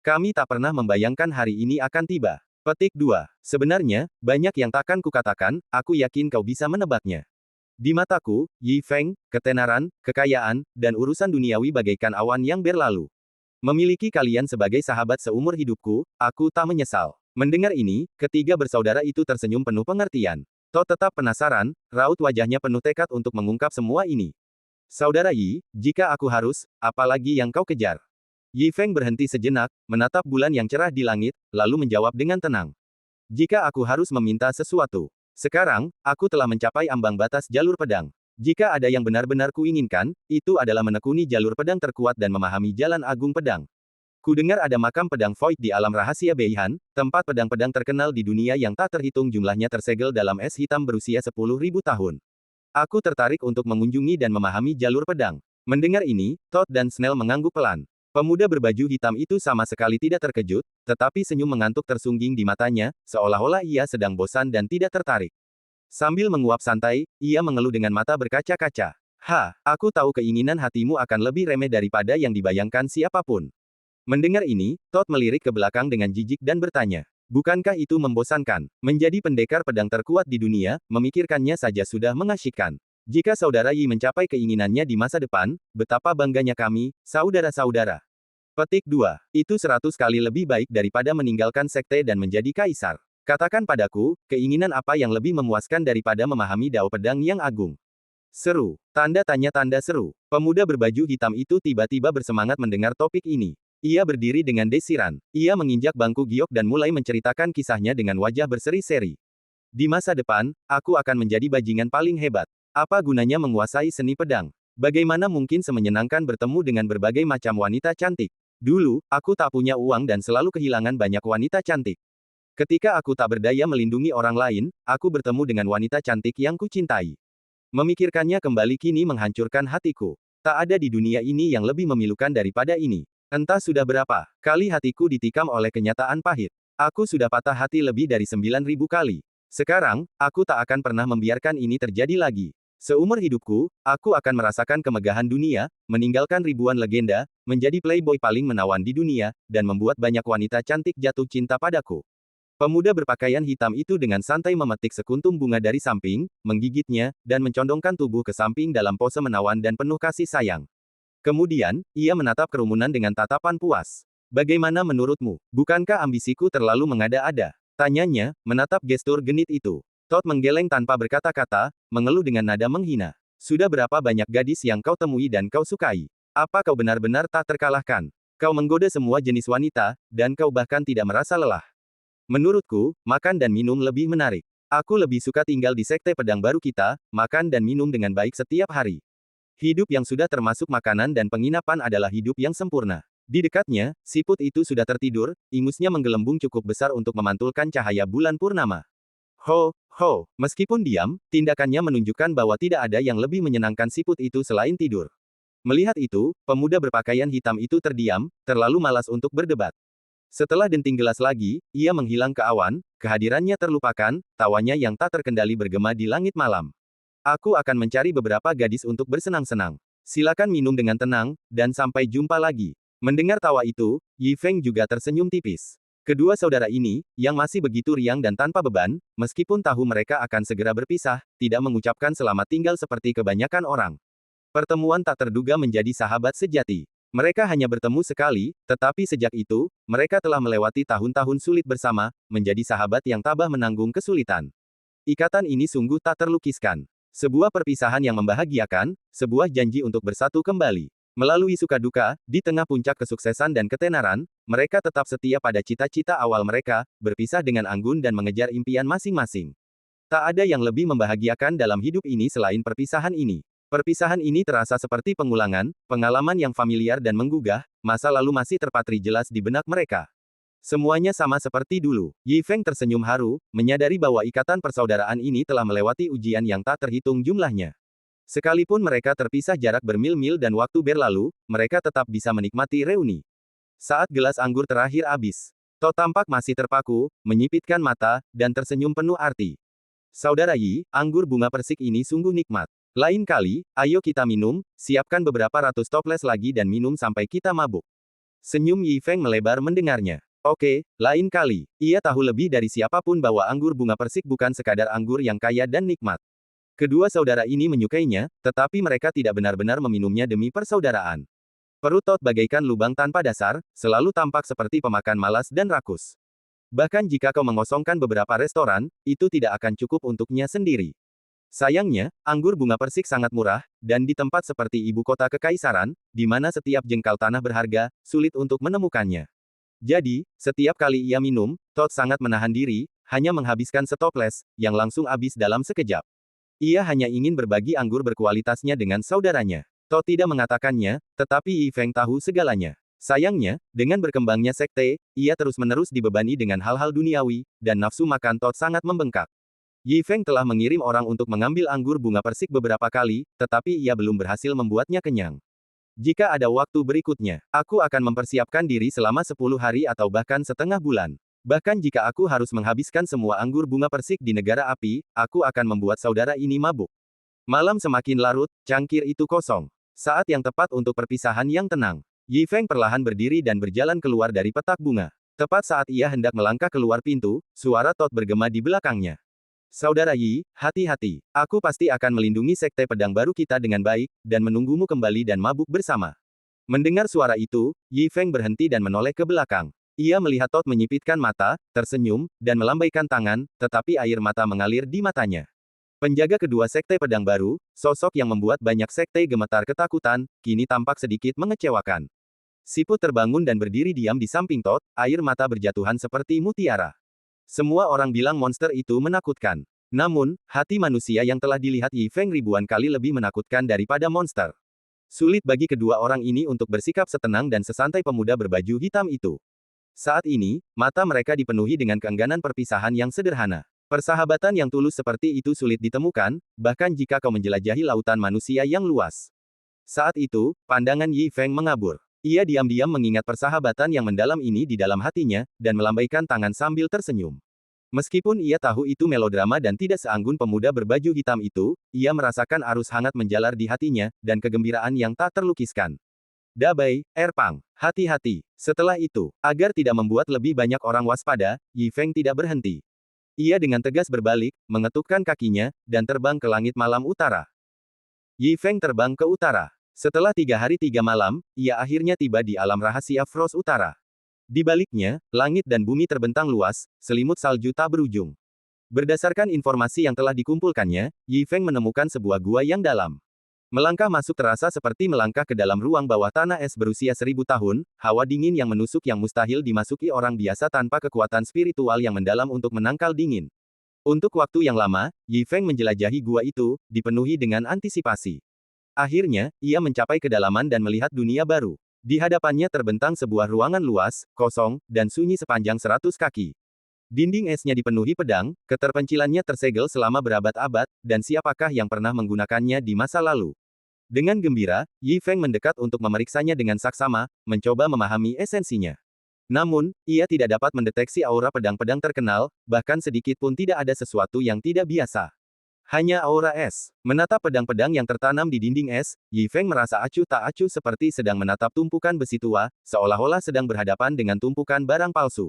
Kami tak pernah membayangkan hari ini akan tiba. Petik 2. Sebenarnya, banyak yang takkan kukatakan, aku yakin kau bisa menebaknya. Di mataku, Yi Feng, ketenaran, kekayaan, dan urusan duniawi bagaikan awan yang berlalu. Memiliki kalian sebagai sahabat seumur hidupku, aku tak menyesal. Mendengar ini, ketiga bersaudara itu tersenyum penuh pengertian. Todd tetap penasaran, raut wajahnya penuh tekad untuk mengungkap semua ini. Saudara Yi, jika aku harus, apalagi yang kau kejar? Yi Feng berhenti sejenak, menatap bulan yang cerah di langit, lalu menjawab dengan tenang. Jika aku harus meminta sesuatu. Sekarang, aku telah mencapai ambang batas jalur pedang. Jika ada yang benar-benar kuinginkan, itu adalah menekuni jalur pedang terkuat dan memahami jalan agung pedang. Kudengar ada makam pedang Void di alam rahasia Beihan, tempat pedang-pedang terkenal di dunia yang tak terhitung jumlahnya tersegel dalam es hitam berusia 10.000 tahun. Aku tertarik untuk mengunjungi dan memahami jalur pedang. Mendengar ini, Todd dan Snell mengangguk pelan. Pemuda berbaju hitam itu sama sekali tidak terkejut, tetapi senyum mengantuk tersungging di matanya, seolah-olah ia sedang bosan dan tidak tertarik. Sambil menguap santai, ia mengeluh dengan mata berkaca-kaca. Aku tahu keinginan hatimu akan lebih remeh daripada yang dibayangkan siapapun. Mendengar ini, Todd melirik ke belakang dengan jijik dan bertanya. Bukankah itu membosankan? Menjadi pendekar pedang terkuat di dunia, memikirkannya saja sudah mengasyikkan. Jika saudara Yi mencapai keinginannya di masa depan, betapa bangganya kami, saudara-saudara. Petik 2. Itu 100 kali lebih baik daripada meninggalkan sekte dan menjadi kaisar. Katakan padaku, keinginan apa yang lebih memuaskan daripada memahami dao pedang yang agung? Seru. Tanda tanya tanda seru. Pemuda berbaju hitam itu tiba-tiba bersemangat mendengar topik ini. Ia berdiri dengan desiran. Ia menginjak bangku giok dan mulai menceritakan kisahnya dengan wajah berseri-seri. Di masa depan, aku akan menjadi bajingan paling hebat. Apa gunanya menguasai seni pedang? Bagaimana mungkin semenyenangkan bertemu dengan berbagai macam wanita cantik? Dulu, aku tak punya uang dan selalu kehilangan banyak wanita cantik. Ketika aku tak berdaya melindungi orang lain, aku bertemu dengan wanita cantik yang kucintai. Memikirkannya kembali kini menghancurkan hatiku. Tak ada di dunia ini yang lebih memilukan daripada ini. Entah sudah berapa kali hatiku ditikam oleh kenyataan pahit. Aku sudah patah hati lebih dari 9.000 kali. Sekarang, aku tak akan pernah membiarkan ini terjadi lagi. Seumur hidupku, aku akan merasakan kemegahan dunia, meninggalkan ribuan legenda, menjadi playboy paling menawan di dunia, dan membuat banyak wanita cantik jatuh cinta padaku. Pemuda berpakaian hitam itu dengan santai memetik sekuntum bunga dari samping, menggigitnya, dan mencondongkan tubuh ke samping dalam pose menawan dan penuh kasih sayang. Kemudian, ia menatap kerumunan dengan tatapan puas. Bagaimana menurutmu? Bukankah ambisiku terlalu mengada-ada? Tanyanya, menatap gestur genit itu. Todd menggeleng tanpa berkata-kata, mengeluh dengan nada menghina. Sudah berapa banyak gadis yang kau temui dan kau sukai? Apa kau benar-benar tak terkalahkan? Kau menggoda semua jenis wanita, dan kau bahkan tidak merasa lelah. Menurutku, makan dan minum lebih menarik. Aku lebih suka tinggal di sekte pedang baru kita, makan dan minum dengan baik setiap hari. Hidup yang sudah termasuk makanan dan penginapan adalah hidup yang sempurna. Di dekatnya, siput itu sudah tertidur, ingusnya menggelembung cukup besar untuk memantulkan cahaya bulan purnama. Meskipun diam, tindakannya menunjukkan bahwa tidak ada yang lebih menyenangkan siput itu selain tidur. Melihat itu, pemuda berpakaian hitam itu terdiam, terlalu malas untuk berdebat. Setelah denting gelas lagi, ia menghilang ke awan, kehadirannya terlupakan, tawanya yang tak terkendali bergema di langit malam. Aku akan mencari beberapa gadis untuk bersenang-senang. Silakan minum dengan tenang, dan sampai jumpa lagi. Mendengar tawa itu, Yi Feng juga tersenyum tipis. Kedua saudara ini, yang masih begitu riang dan tanpa beban, meskipun tahu mereka akan segera berpisah, tidak mengucapkan selamat tinggal seperti kebanyakan orang. Pertemuan tak terduga menjadi sahabat sejati. Mereka hanya bertemu sekali, tetapi sejak itu, mereka telah melewati tahun-tahun sulit bersama, menjadi sahabat yang tabah menanggung kesulitan. Ikatan ini sungguh tak terlukiskan. Sebuah perpisahan yang membahagiakan, sebuah janji untuk bersatu kembali. Melalui suka duka, di tengah puncak kesuksesan dan ketenaran, mereka tetap setia pada cita-cita awal mereka, berpisah dengan anggun dan mengejar impian masing-masing. Tak ada yang lebih membahagiakan dalam hidup ini selain perpisahan ini. Perpisahan ini terasa seperti pengulangan, pengalaman yang familiar dan menggugah, masa lalu masih terpatri jelas di benak mereka. Semuanya sama seperti dulu. Yi Feng tersenyum haru, menyadari bahwa ikatan persaudaraan ini telah melewati ujian yang tak terhitung jumlahnya. Sekalipun mereka terpisah jarak bermil-mil dan waktu berlalu, mereka tetap bisa menikmati reuni. Saat gelas anggur terakhir habis, Todd tampak masih terpaku, menyipitkan mata, dan tersenyum penuh arti. Saudara Yi, anggur bunga persik ini sungguh nikmat. Lain kali, ayo kita minum, siapkan beberapa ratus toples lagi dan minum sampai kita mabuk. Senyum Yi Feng melebar mendengarnya. Oke, lain kali. Ia tahu lebih dari siapapun bahwa anggur bunga persik bukan sekadar anggur yang kaya dan nikmat. Kedua saudara ini menyukainya, tetapi mereka tidak benar-benar meminumnya demi persaudaraan. Perut Todd bagaikan lubang tanpa dasar, selalu tampak seperti pemakan malas dan rakus. Bahkan jika kau mengosongkan beberapa restoran, itu tidak akan cukup untuknya sendiri. Sayangnya, anggur bunga persik sangat murah, dan di tempat seperti ibu kota kekaisaran, di mana setiap jengkal tanah berharga, sulit untuk menemukannya. Jadi, setiap kali ia minum, Todd sangat menahan diri, hanya menghabiskan setoples, yang langsung habis dalam sekejap. Ia hanya ingin berbagi anggur berkualitasnya dengan saudaranya. Todd tidak mengatakannya, tetapi Yi Feng tahu segalanya. Sayangnya, dengan berkembangnya sekte, ia terus-menerus dibebani dengan hal-hal duniawi, dan nafsu makan Todd sangat membengkak. Yi Feng telah mengirim orang untuk mengambil anggur bunga persik beberapa kali, tetapi ia belum berhasil membuatnya kenyang. Jika ada waktu berikutnya, aku akan mempersiapkan diri selama 10 hari atau bahkan setengah bulan. Bahkan jika aku harus menghabiskan semua anggur bunga persik di negara api, aku akan membuat saudara ini mabuk. Malam semakin larut, cangkir itu kosong. Saat yang tepat untuk perpisahan yang tenang. Yi Feng perlahan berdiri dan berjalan keluar dari petak bunga. Tepat saat ia hendak melangkah keluar pintu, suara Todd bergema di belakangnya. Saudara Yi, hati-hati. Aku pasti akan melindungi sekte pedang baru kita dengan baik, dan menunggumu kembali dan mabuk bersama. Mendengar suara itu, Yi Feng berhenti dan menoleh ke belakang. Ia melihat Todd menyipitkan mata, tersenyum, dan melambaikan tangan, tetapi air mata mengalir di matanya. Penjaga kedua sekte pedang baru, sosok yang membuat banyak sekte gemetar ketakutan, kini tampak sedikit mengecewakan. Siput terbangun dan berdiri diam di samping Todd, air mata berjatuhan seperti mutiara. Semua orang bilang monster itu menakutkan. Namun, hati manusia yang telah dilihat Yi Feng ribuan kali lebih menakutkan daripada monster. Sulit bagi kedua orang ini untuk bersikap setenang dan sesantai pemuda berbaju hitam itu. Saat ini, mata mereka dipenuhi dengan keengganan perpisahan yang sederhana. Persahabatan yang tulus seperti itu sulit ditemukan, bahkan jika kau menjelajahi lautan manusia yang luas. Saat itu, pandangan Yi Feng mengabur. Ia diam-diam mengingat persahabatan yang mendalam ini di dalam hatinya, dan melambaikan tangan sambil tersenyum. Meskipun ia tahu itu melodrama dan tidak seanggun pemuda berbaju hitam itu, ia merasakan arus hangat menjalar di hatinya, dan kegembiraan yang tak terlukiskan. Dabai, Erpang, hati-hati. Setelah itu, agar tidak membuat lebih banyak orang waspada, Yi Feng tidak berhenti. Ia dengan tegas berbalik, mengetukkan kakinya, dan terbang ke langit malam utara. Yi Feng terbang ke utara. Setelah 3 hari 3 malam, ia akhirnya tiba di alam rahasia Frost Utara. Di baliknya, langit dan bumi terbentang luas, selimut salju tak berujung. Berdasarkan informasi yang telah dikumpulkannya, Yi Feng menemukan sebuah gua yang dalam. Melangkah masuk terasa seperti melangkah ke dalam ruang bawah tanah es berusia 1000 tahun, hawa dingin yang menusuk yang mustahil dimasuki orang biasa tanpa kekuatan spiritual yang mendalam untuk menangkal dingin. Untuk waktu yang lama, Yi Feng menjelajahi gua itu, dipenuhi dengan antisipasi. Akhirnya, ia mencapai kedalaman dan melihat dunia baru. Di hadapannya terbentang sebuah ruangan luas, kosong, dan sunyi sepanjang 100 kaki. Dinding esnya dipenuhi pedang, keterpencilannya tersegel selama berabad-abad, dan siapakah yang pernah menggunakannya di masa lalu? Dengan gembira, Yi Feng mendekat untuk memeriksanya dengan saksama, mencoba memahami esensinya. Namun, ia tidak dapat mendeteksi aura pedang-pedang terkenal, bahkan sedikit pun tidak ada sesuatu yang tidak biasa. Hanya aura es. Menatap pedang-pedang yang tertanam di dinding es, Yi Feng merasa acuh tak acuh seperti sedang menatap tumpukan besi tua, seolah-olah sedang berhadapan dengan tumpukan barang palsu.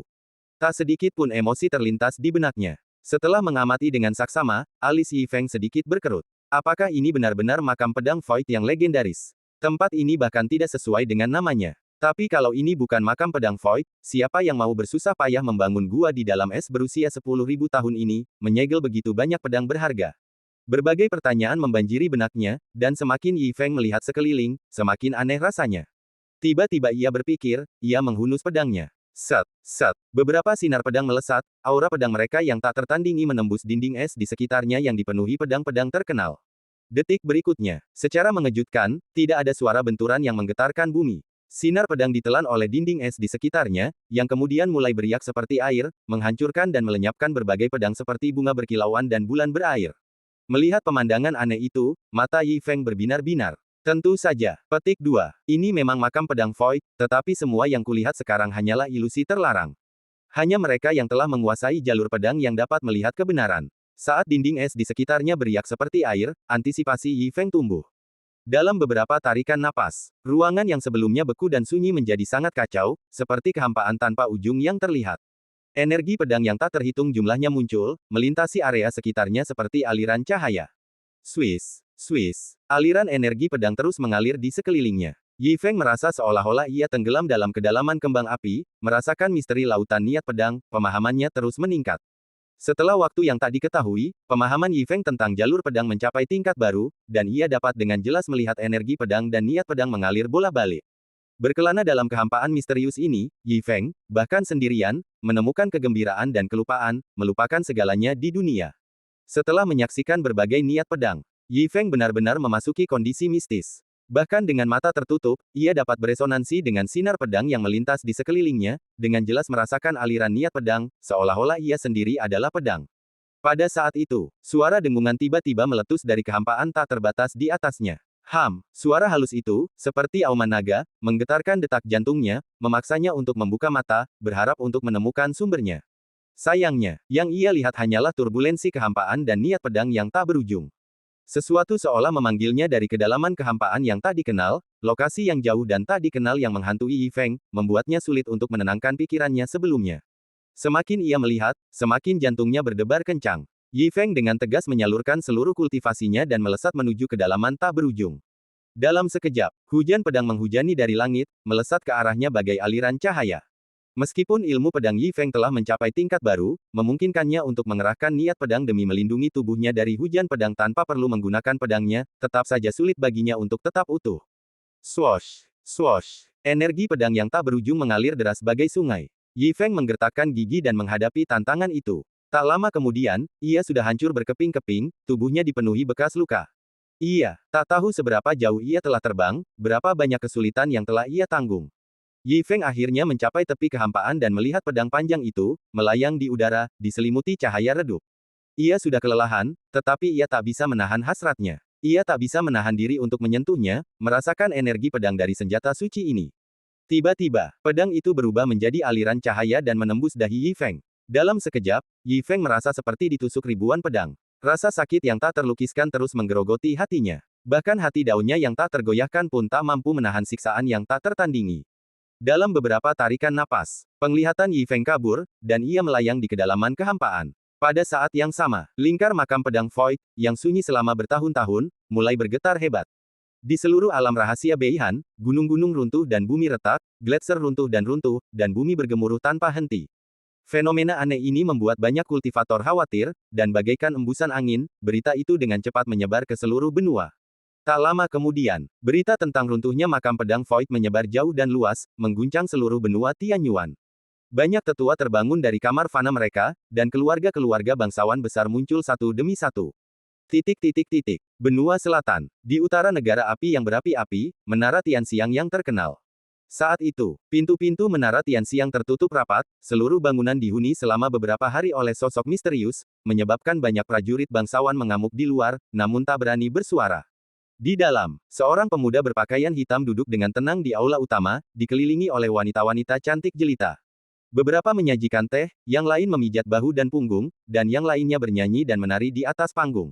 Tak sedikit pun emosi terlintas di benaknya. Setelah mengamati dengan saksama, alis Yi Feng sedikit berkerut. Apakah ini benar-benar makam pedang Void yang legendaris? Tempat ini bahkan tidak sesuai dengan namanya. Tapi kalau ini bukan makam pedang Void, siapa yang mau bersusah payah membangun gua di dalam es berusia 10.000 tahun ini, menyegel begitu banyak pedang berharga? Berbagai pertanyaan membanjiri benaknya, dan semakin Yi Feng melihat sekeliling, semakin aneh rasanya. Tiba-tiba ia berpikir, ia menghunus pedangnya. Set, set. Beberapa sinar pedang melesat, aura pedang mereka yang tak tertandingi menembus dinding es di sekitarnya yang dipenuhi pedang-pedang terkenal. Detik berikutnya, secara mengejutkan, tidak ada suara benturan yang menggetarkan bumi. Sinar pedang ditelan oleh dinding es di sekitarnya, yang kemudian mulai beriak seperti air, menghancurkan dan melenyapkan berbagai pedang seperti bunga berkilauan dan bulan berair. Melihat pemandangan aneh itu, mata Yi Feng berbinar-binar. Tentu saja. Petik 2. Ini memang makam pedang Void, tetapi semua yang kulihat sekarang hanyalah ilusi terlarang. Hanya mereka yang telah menguasai jalur pedang yang dapat melihat kebenaran. Saat dinding es di sekitarnya beriak seperti air, antisipasi Yi Feng tumbuh. Dalam beberapa tarikan napas, ruangan yang sebelumnya beku dan sunyi menjadi sangat kacau, seperti kehampaan tanpa ujung yang terlihat. Energi pedang yang tak terhitung jumlahnya muncul, melintasi area sekitarnya seperti aliran cahaya. Swiss, Swiss. Aliran energi pedang terus mengalir di sekelilingnya. Yi Feng merasa seolah-olah ia tenggelam dalam kedalaman kembang api, merasakan misteri lautan niat pedang, pemahamannya terus meningkat. Setelah waktu yang tak diketahui, pemahaman Yi Feng tentang jalur pedang mencapai tingkat baru, dan ia dapat dengan jelas melihat energi pedang dan niat pedang mengalir bola-balik. Berkelana dalam kehampaan misterius ini, Yi Feng, bahkan sendirian, menemukan kegembiraan dan kelupaan, melupakan segalanya di dunia. Setelah menyaksikan berbagai niat pedang, Yi Feng benar-benar memasuki kondisi mistis. Bahkan dengan mata tertutup, ia dapat beresonansi dengan sinar pedang yang melintas di sekelilingnya, dengan jelas merasakan aliran niat pedang, seolah-olah ia sendiri adalah pedang. Pada saat itu, suara dengungan tiba-tiba meletus dari kehampaan tak terbatas di atasnya. Suara halus itu, seperti auman naga, menggetarkan detak jantungnya, memaksanya untuk membuka mata, berharap untuk menemukan sumbernya. Sayangnya, yang ia lihat hanyalah turbulensi kehampaan dan niat pedang yang tak berujung. Sesuatu seolah memanggilnya dari kedalaman kehampaan yang tak dikenal, lokasi yang jauh dan tak dikenal yang menghantui Yi Feng, membuatnya sulit untuk menenangkan pikirannya sebelumnya. Semakin ia melihat, semakin jantungnya berdebar kencang. Yi Feng dengan tegas menyalurkan seluruh kultivasinya dan melesat menuju kedalaman tak berujung. Dalam sekejap, hujan pedang menghujani dari langit, melesat ke arahnya bagai aliran cahaya. Meskipun ilmu pedang Yi Feng telah mencapai tingkat baru, memungkinkannya untuk mengerahkan niat pedang demi melindungi tubuhnya dari hujan pedang tanpa perlu menggunakan pedangnya, tetap saja sulit baginya untuk tetap utuh. Swosh! Swosh! Energi pedang yang tak berujung mengalir deras bagai sungai. Yi Feng menggertakkan gigi dan menghadapi tantangan itu. Tak lama kemudian, ia sudah hancur berkeping-keping, tubuhnya dipenuhi bekas luka. Ia tak tahu seberapa jauh ia telah terbang, berapa banyak kesulitan yang telah ia tanggung. Yi Feng akhirnya mencapai tepi kehampaan dan melihat pedang panjang itu, melayang di udara, diselimuti cahaya redup. Ia sudah kelelahan, tetapi ia tak bisa menahan hasratnya. Ia tak bisa menahan diri untuk menyentuhnya, merasakan energi pedang dari senjata suci ini. Tiba-tiba, pedang itu berubah menjadi aliran cahaya dan menembus dahi Yi Feng. Dalam sekejap, Yi Feng merasa seperti ditusuk ribuan pedang. Rasa sakit yang tak terlukiskan terus menggerogoti hatinya. Bahkan hati daunnya yang tak tergoyahkan pun tak mampu menahan siksaan yang tak tertandingi. Dalam beberapa tarikan napas, penglihatan Yi Feng kabur, dan ia melayang di kedalaman kehampaan. Pada saat yang sama, lingkar makam pedang Void, yang sunyi selama bertahun-tahun, mulai bergetar hebat. Di seluruh alam rahasia Beihan, gunung-gunung runtuh dan bumi retak, gletser runtuh, dan bumi bergemuruh tanpa henti. Fenomena aneh ini membuat banyak kultivator khawatir, dan bagaikan embusan angin, berita itu dengan cepat menyebar ke seluruh benua. Tak lama kemudian, berita tentang runtuhnya makam pedang Void menyebar jauh dan luas, mengguncang seluruh benua Tianyuan. Banyak tetua terbangun dari kamar fana mereka, dan keluarga-keluarga bangsawan besar muncul satu demi satu. Benua Selatan. Di utara negara api yang berapi-api, Menara Tianxiang yang terkenal. Saat itu, pintu-pintu Menara Tianxiang tertutup rapat, seluruh bangunan dihuni selama beberapa hari oleh sosok misterius, menyebabkan banyak prajurit bangsawan mengamuk di luar, namun tak berani bersuara. Di dalam, seorang pemuda berpakaian hitam duduk dengan tenang di aula utama, dikelilingi oleh wanita-wanita cantik jelita. Beberapa menyajikan teh, yang lain memijat bahu dan punggung, dan yang lainnya bernyanyi dan menari di atas panggung.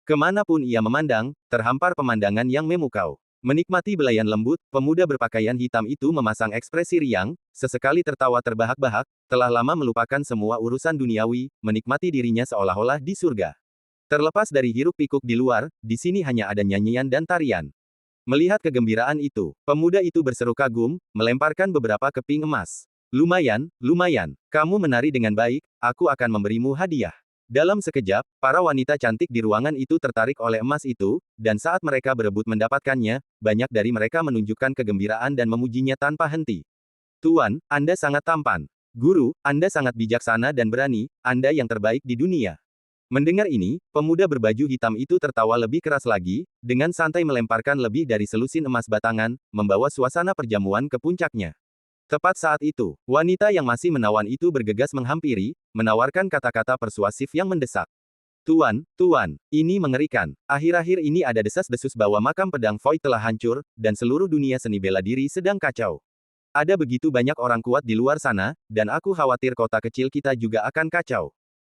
Kemanapun ia memandang, terhampar pemandangan yang memukau. Menikmati belayan lembut, pemuda berpakaian hitam itu memasang ekspresi riang, sesekali tertawa terbahak-bahak, telah lama melupakan semua urusan duniawi, menikmati dirinya seolah-olah di surga. Terlepas dari hiruk-pikuk di luar, di sini hanya ada nyanyian dan tarian. Melihat kegembiraan itu, pemuda itu berseru kagum, melemparkan beberapa keping emas. Lumayan, kamu menari dengan baik, aku akan memberimu hadiah. Dalam sekejap, para wanita cantik di ruangan itu tertarik oleh emas itu, dan saat mereka berebut mendapatkannya, banyak dari mereka menunjukkan kegembiraan dan memujinya tanpa henti. Tuan, Anda sangat tampan. Guru, Anda sangat bijaksana dan berani, Anda yang terbaik di dunia. Mendengar ini, pemuda berbaju hitam itu tertawa lebih keras lagi, dengan santai melemparkan lebih dari selusin emas batangan, membawa suasana perjamuan ke puncaknya. Tepat saat itu, wanita yang masih menawan itu bergegas menghampiri, menawarkan kata-kata persuasif yang mendesak. Tuan, ini mengerikan. Akhir-akhir ini ada desas-desus bahwa makam pedang Void telah hancur, dan seluruh dunia seni bela diri sedang kacau. Ada begitu banyak orang kuat di luar sana, dan aku khawatir kota kecil kita juga akan kacau.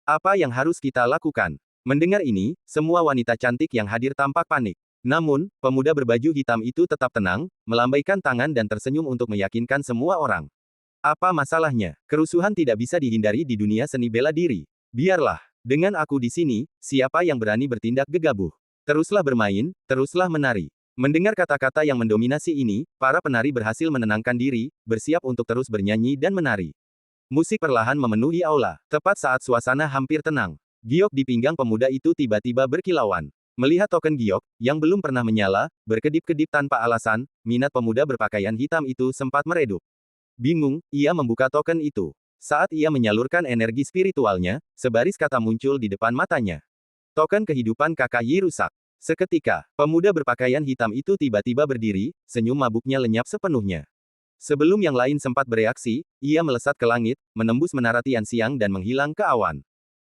Apa yang harus kita lakukan? Mendengar ini, semua wanita cantik yang hadir tampak panik. Namun, pemuda berbaju hitam itu tetap tenang, melambaikan tangan dan tersenyum untuk meyakinkan semua orang. Apa masalahnya? Kerusuhan tidak bisa dihindari di dunia seni bela diri. Biarlah, dengan aku di sini, siapa yang berani bertindak gegabah? Teruslah bermain, teruslah menari. Mendengar kata-kata yang mendominasi ini, para penari berhasil menenangkan diri, bersiap untuk terus bernyanyi dan menari. Musik perlahan memenuhi aula. Tepat saat suasana hampir tenang, giok di pinggang pemuda itu tiba-tiba berkilauan. Melihat token giok, yang belum pernah menyala, berkedip-kedip tanpa alasan, minat pemuda berpakaian hitam itu sempat meredup. Bingung, ia membuka token itu. Saat ia menyalurkan energi spiritualnya, sebaris kata muncul di depan matanya. Token kehidupan kakak Yi rusak. Seketika, pemuda berpakaian hitam itu tiba-tiba berdiri, senyum mabuknya lenyap sepenuhnya. Sebelum yang lain sempat bereaksi, ia melesat ke langit, menembus menara Tianxiang dan menghilang ke awan.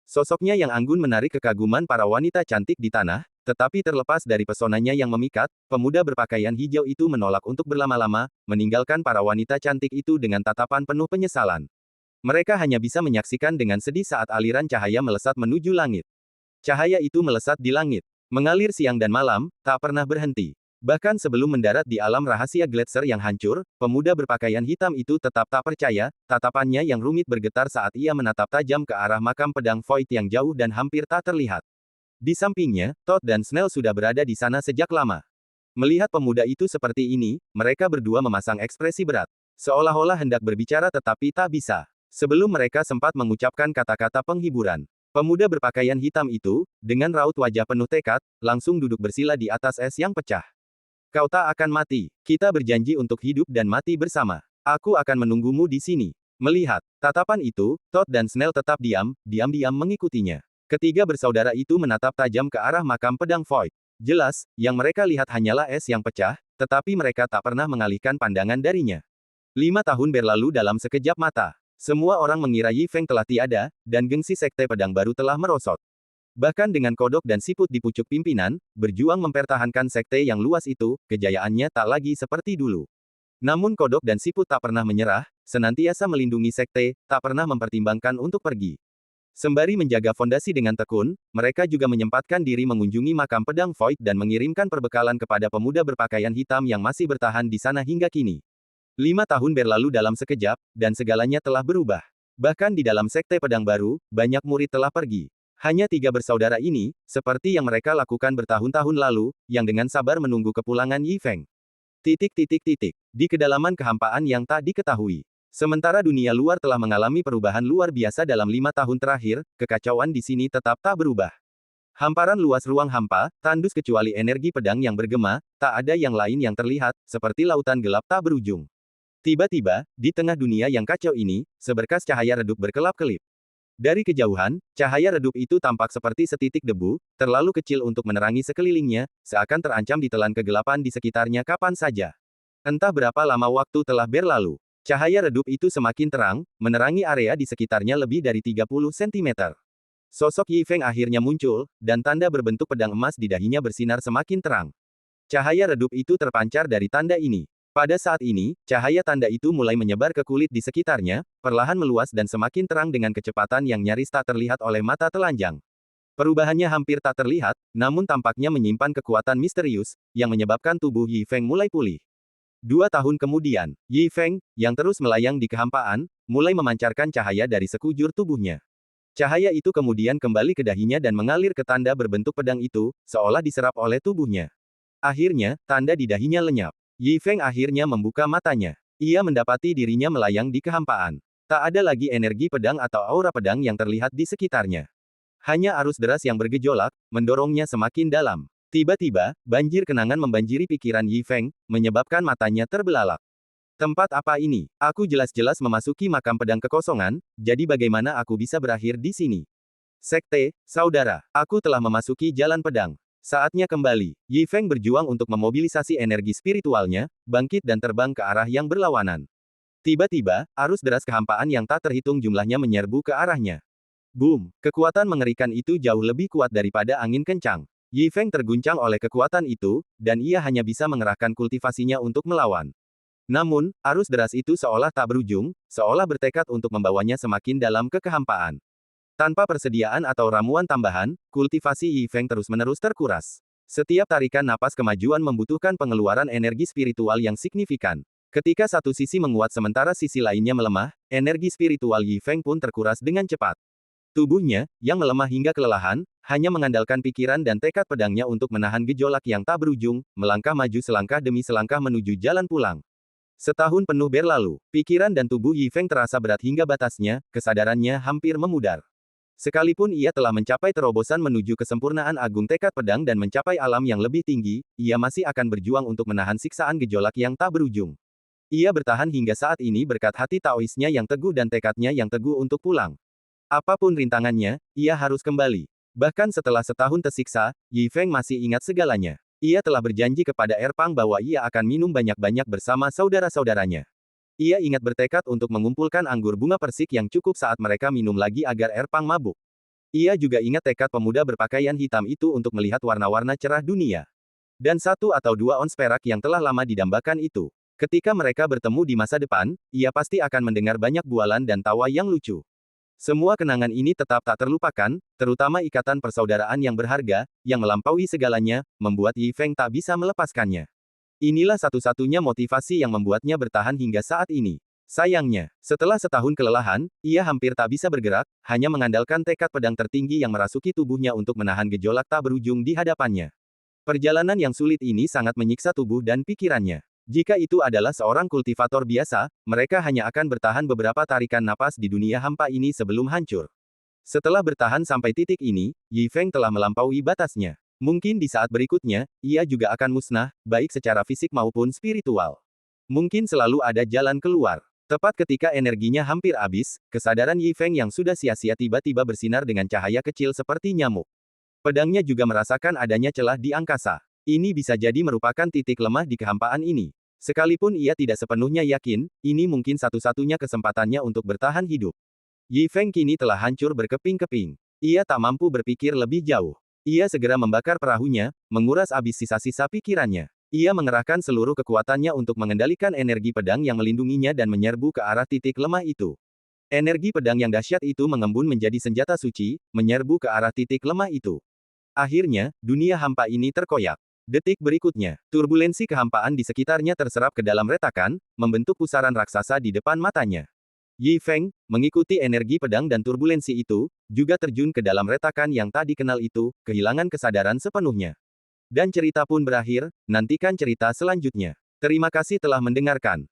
Sosoknya yang anggun menarik kekaguman para wanita cantik di tanah, tetapi terlepas dari pesonanya yang memikat, pemuda berpakaian hijau itu menolak untuk berlama-lama, meninggalkan para wanita cantik itu dengan tatapan penuh penyesalan. Mereka hanya bisa menyaksikan dengan sedih saat aliran cahaya melesat menuju langit. Cahaya itu melesat di langit, mengalir siang dan malam, tak pernah berhenti. Bahkan sebelum mendarat di alam rahasia Gletser yang hancur, pemuda berpakaian hitam itu tetap tak percaya, tatapannya yang rumit bergetar saat ia menatap tajam ke arah makam pedang Void yang jauh dan hampir tak terlihat. Di sampingnya, Todd dan Snell sudah berada di sana sejak lama. Melihat pemuda itu seperti ini, mereka berdua memasang ekspresi berat. Seolah-olah hendak berbicara tetapi tak bisa. Sebelum mereka sempat mengucapkan kata-kata penghiburan. Pemuda berpakaian hitam itu, dengan raut wajah penuh tekad, langsung duduk bersila di atas es yang pecah. Kau tak akan mati. Kita berjanji untuk hidup dan mati bersama. Aku akan menunggumu di sini. Melihat tatapan itu, Todd dan Snell tetap diam-diam mengikutinya. Ketiga bersaudara itu menatap tajam ke arah makam pedang Void. Jelas, yang mereka lihat hanyalah es yang pecah, tetapi mereka tak pernah mengalihkan pandangan darinya. 5 tahun berlalu dalam sekejap mata. Semua orang mengira Yi Feng telah tiada, dan gengsi sekte pedang baru telah merosot. Bahkan dengan kodok dan siput di pucuk pimpinan, berjuang mempertahankan sekte yang luas itu, kejayaannya tak lagi seperti dulu. Namun kodok dan siput tak pernah menyerah, senantiasa melindungi sekte, tak pernah mempertimbangkan untuk pergi. Sembari menjaga fondasi dengan tekun, mereka juga menyempatkan diri mengunjungi makam pedang Void dan mengirimkan perbekalan kepada pemuda berpakaian hitam yang masih bertahan di sana hingga kini. 5 tahun berlalu dalam sekejap, dan segalanya telah berubah. Bahkan di dalam sekte pedang baru, banyak murid telah pergi. Hanya 3 bersaudara ini, seperti yang mereka lakukan bertahun-tahun lalu, yang dengan sabar menunggu kepulangan Yi Feng. Di kedalaman kehampaan yang tak diketahui. Sementara dunia luar telah mengalami perubahan luar biasa dalam 5 tahun terakhir, kekacauan di sini tetap tak berubah. Hamparan luas ruang hampa, tandus kecuali energi pedang yang bergema, tak ada yang lain yang terlihat, seperti lautan gelap tak berujung. Tiba-tiba, di tengah dunia yang kacau ini, seberkas cahaya redup berkelap-kelip. Dari kejauhan, cahaya redup itu tampak seperti setitik debu, terlalu kecil untuk menerangi sekelilingnya, seakan terancam ditelan kegelapan di sekitarnya kapan saja. Entah berapa lama waktu telah berlalu. Cahaya redup itu semakin terang, menerangi area di sekitarnya lebih dari 30 cm. Sosok Yi Feng akhirnya muncul, dan tanda berbentuk pedang emas di dahinya bersinar semakin terang. Cahaya redup itu terpancar dari tanda ini. Pada saat ini, cahaya tanda itu mulai menyebar ke kulit di sekitarnya, perlahan meluas dan semakin terang dengan kecepatan yang nyaris tak terlihat oleh mata telanjang. Perubahannya hampir tak terlihat, namun tampaknya menyimpan kekuatan misterius, yang menyebabkan tubuh Yi Feng mulai pulih. 2 tahun kemudian, Yi Feng, yang terus melayang di kehampaan, mulai memancarkan cahaya dari sekujur tubuhnya. Cahaya itu kemudian kembali ke dahinya dan mengalir ke tanda berbentuk pedang itu, seolah diserap oleh tubuhnya. Akhirnya, tanda di dahinya lenyap. Yi Feng akhirnya membuka matanya. Ia mendapati dirinya melayang di kehampaan. Tak ada lagi energi pedang atau aura pedang yang terlihat di sekitarnya. Hanya arus deras yang bergejolak, mendorongnya semakin dalam. Tiba-tiba, banjir kenangan membanjiri pikiran Yi Feng, menyebabkan matanya terbelalak. Tempat apa ini? Aku jelas-jelas memasuki makam pedang kekosongan, jadi bagaimana aku bisa berakhir di sini? Sekte, saudara, aku telah memasuki jalan pedang. Saatnya kembali. Yi Feng berjuang untuk memobilisasi energi spiritualnya, bangkit dan terbang ke arah yang berlawanan. Tiba-tiba, arus deras kehampaan yang tak terhitung jumlahnya menyerbu ke arahnya. Boom! Kekuatan mengerikan itu jauh lebih kuat daripada angin kencang. Yi Feng terguncang oleh kekuatan itu, dan ia hanya bisa mengerahkan kultivasinya untuk melawan. Namun, arus deras itu seolah tak berujung, seolah bertekad untuk membawanya semakin dalam ke kehampaan. Tanpa persediaan atau ramuan tambahan, kultivasi Yi Feng terus-menerus terkuras. Setiap tarikan napas kemajuan membutuhkan pengeluaran energi spiritual yang signifikan. Ketika satu sisi menguat sementara sisi lainnya melemah, energi spiritual Yi Feng pun terkuras dengan cepat. Tubuhnya, yang melemah hingga kelelahan, hanya mengandalkan pikiran dan tekad pedangnya untuk menahan gejolak yang tak berujung, melangkah maju selangkah demi selangkah menuju jalan pulang. Setahun penuh berlalu, pikiran dan tubuh Yi Feng terasa berat hingga batasnya, kesadarannya hampir memudar. Sekalipun ia telah mencapai terobosan menuju kesempurnaan agung tekad pedang dan mencapai alam yang lebih tinggi, ia masih akan berjuang untuk menahan siksaan gejolak yang tak berujung. Ia bertahan hingga saat ini berkat hati Taoisnya yang teguh dan tekadnya yang teguh untuk pulang. Apapun rintangannya, ia harus kembali. Bahkan setelah setahun tersiksa, Yi Feng masih ingat segalanya. Ia telah berjanji kepada Erpang bahwa ia akan minum banyak-banyak bersama saudara-saudaranya. Ia ingat bertekad untuk mengumpulkan anggur bunga persik yang cukup saat mereka minum lagi agar Erpang mabuk. Ia juga ingat tekad pemuda berpakaian hitam itu untuk melihat warna-warna cerah dunia. Dan 1 atau 2 ons perak yang telah lama didambakan itu. Ketika mereka bertemu di masa depan, ia pasti akan mendengar banyak bualan dan tawa yang lucu. Semua kenangan ini tetap tak terlupakan, terutama ikatan persaudaraan yang berharga, yang melampaui segalanya, membuat Yi Feng tak bisa melepaskannya. Inilah satu-satunya motivasi yang membuatnya bertahan hingga saat ini. Sayangnya, setelah setahun kelelahan, ia hampir tak bisa bergerak, hanya mengandalkan tekad pedang tertinggi yang merasuki tubuhnya untuk menahan gejolak tak berujung di hadapannya. Perjalanan yang sulit ini sangat menyiksa tubuh dan pikirannya. Jika itu adalah seorang kultivator biasa, mereka hanya akan bertahan beberapa tarikan napas di dunia hampa ini sebelum hancur. Setelah bertahan sampai titik ini, Yi Feng telah melampaui batasnya. Mungkin di saat berikutnya, ia juga akan musnah, baik secara fisik maupun spiritual. Mungkin selalu ada jalan keluar. Tepat ketika energinya hampir habis, kesadaran Yi Feng yang sudah sia-sia tiba-tiba bersinar dengan cahaya kecil seperti nyamuk. Pedangnya juga merasakan adanya celah di angkasa. Ini bisa jadi merupakan titik lemah di kehampaan ini. Sekalipun ia tidak sepenuhnya yakin, ini mungkin satu-satunya kesempatannya untuk bertahan hidup. Yi Feng kini telah hancur berkeping-keping. Ia tak mampu berpikir lebih jauh. Ia segera membakar perahunya, menguras habis sisa-sisa pikirannya. Ia mengerahkan seluruh kekuatannya untuk mengendalikan energi pedang yang melindunginya dan menyerbu ke arah titik lemah itu. Energi pedang yang dahsyat itu mengembun menjadi senjata suci, menyerbu ke arah titik lemah itu. Akhirnya, dunia hampa ini terkoyak. Detik berikutnya, turbulensi kehampaan di sekitarnya terserap ke dalam retakan, membentuk pusaran raksasa di depan matanya. Yi Feng, mengikuti energi pedang dan turbulensi itu, juga terjun ke dalam retakan yang tak dikenal itu, kehilangan kesadaran sepenuhnya. Dan cerita pun berakhir, nantikan cerita selanjutnya. Terima kasih telah mendengarkan.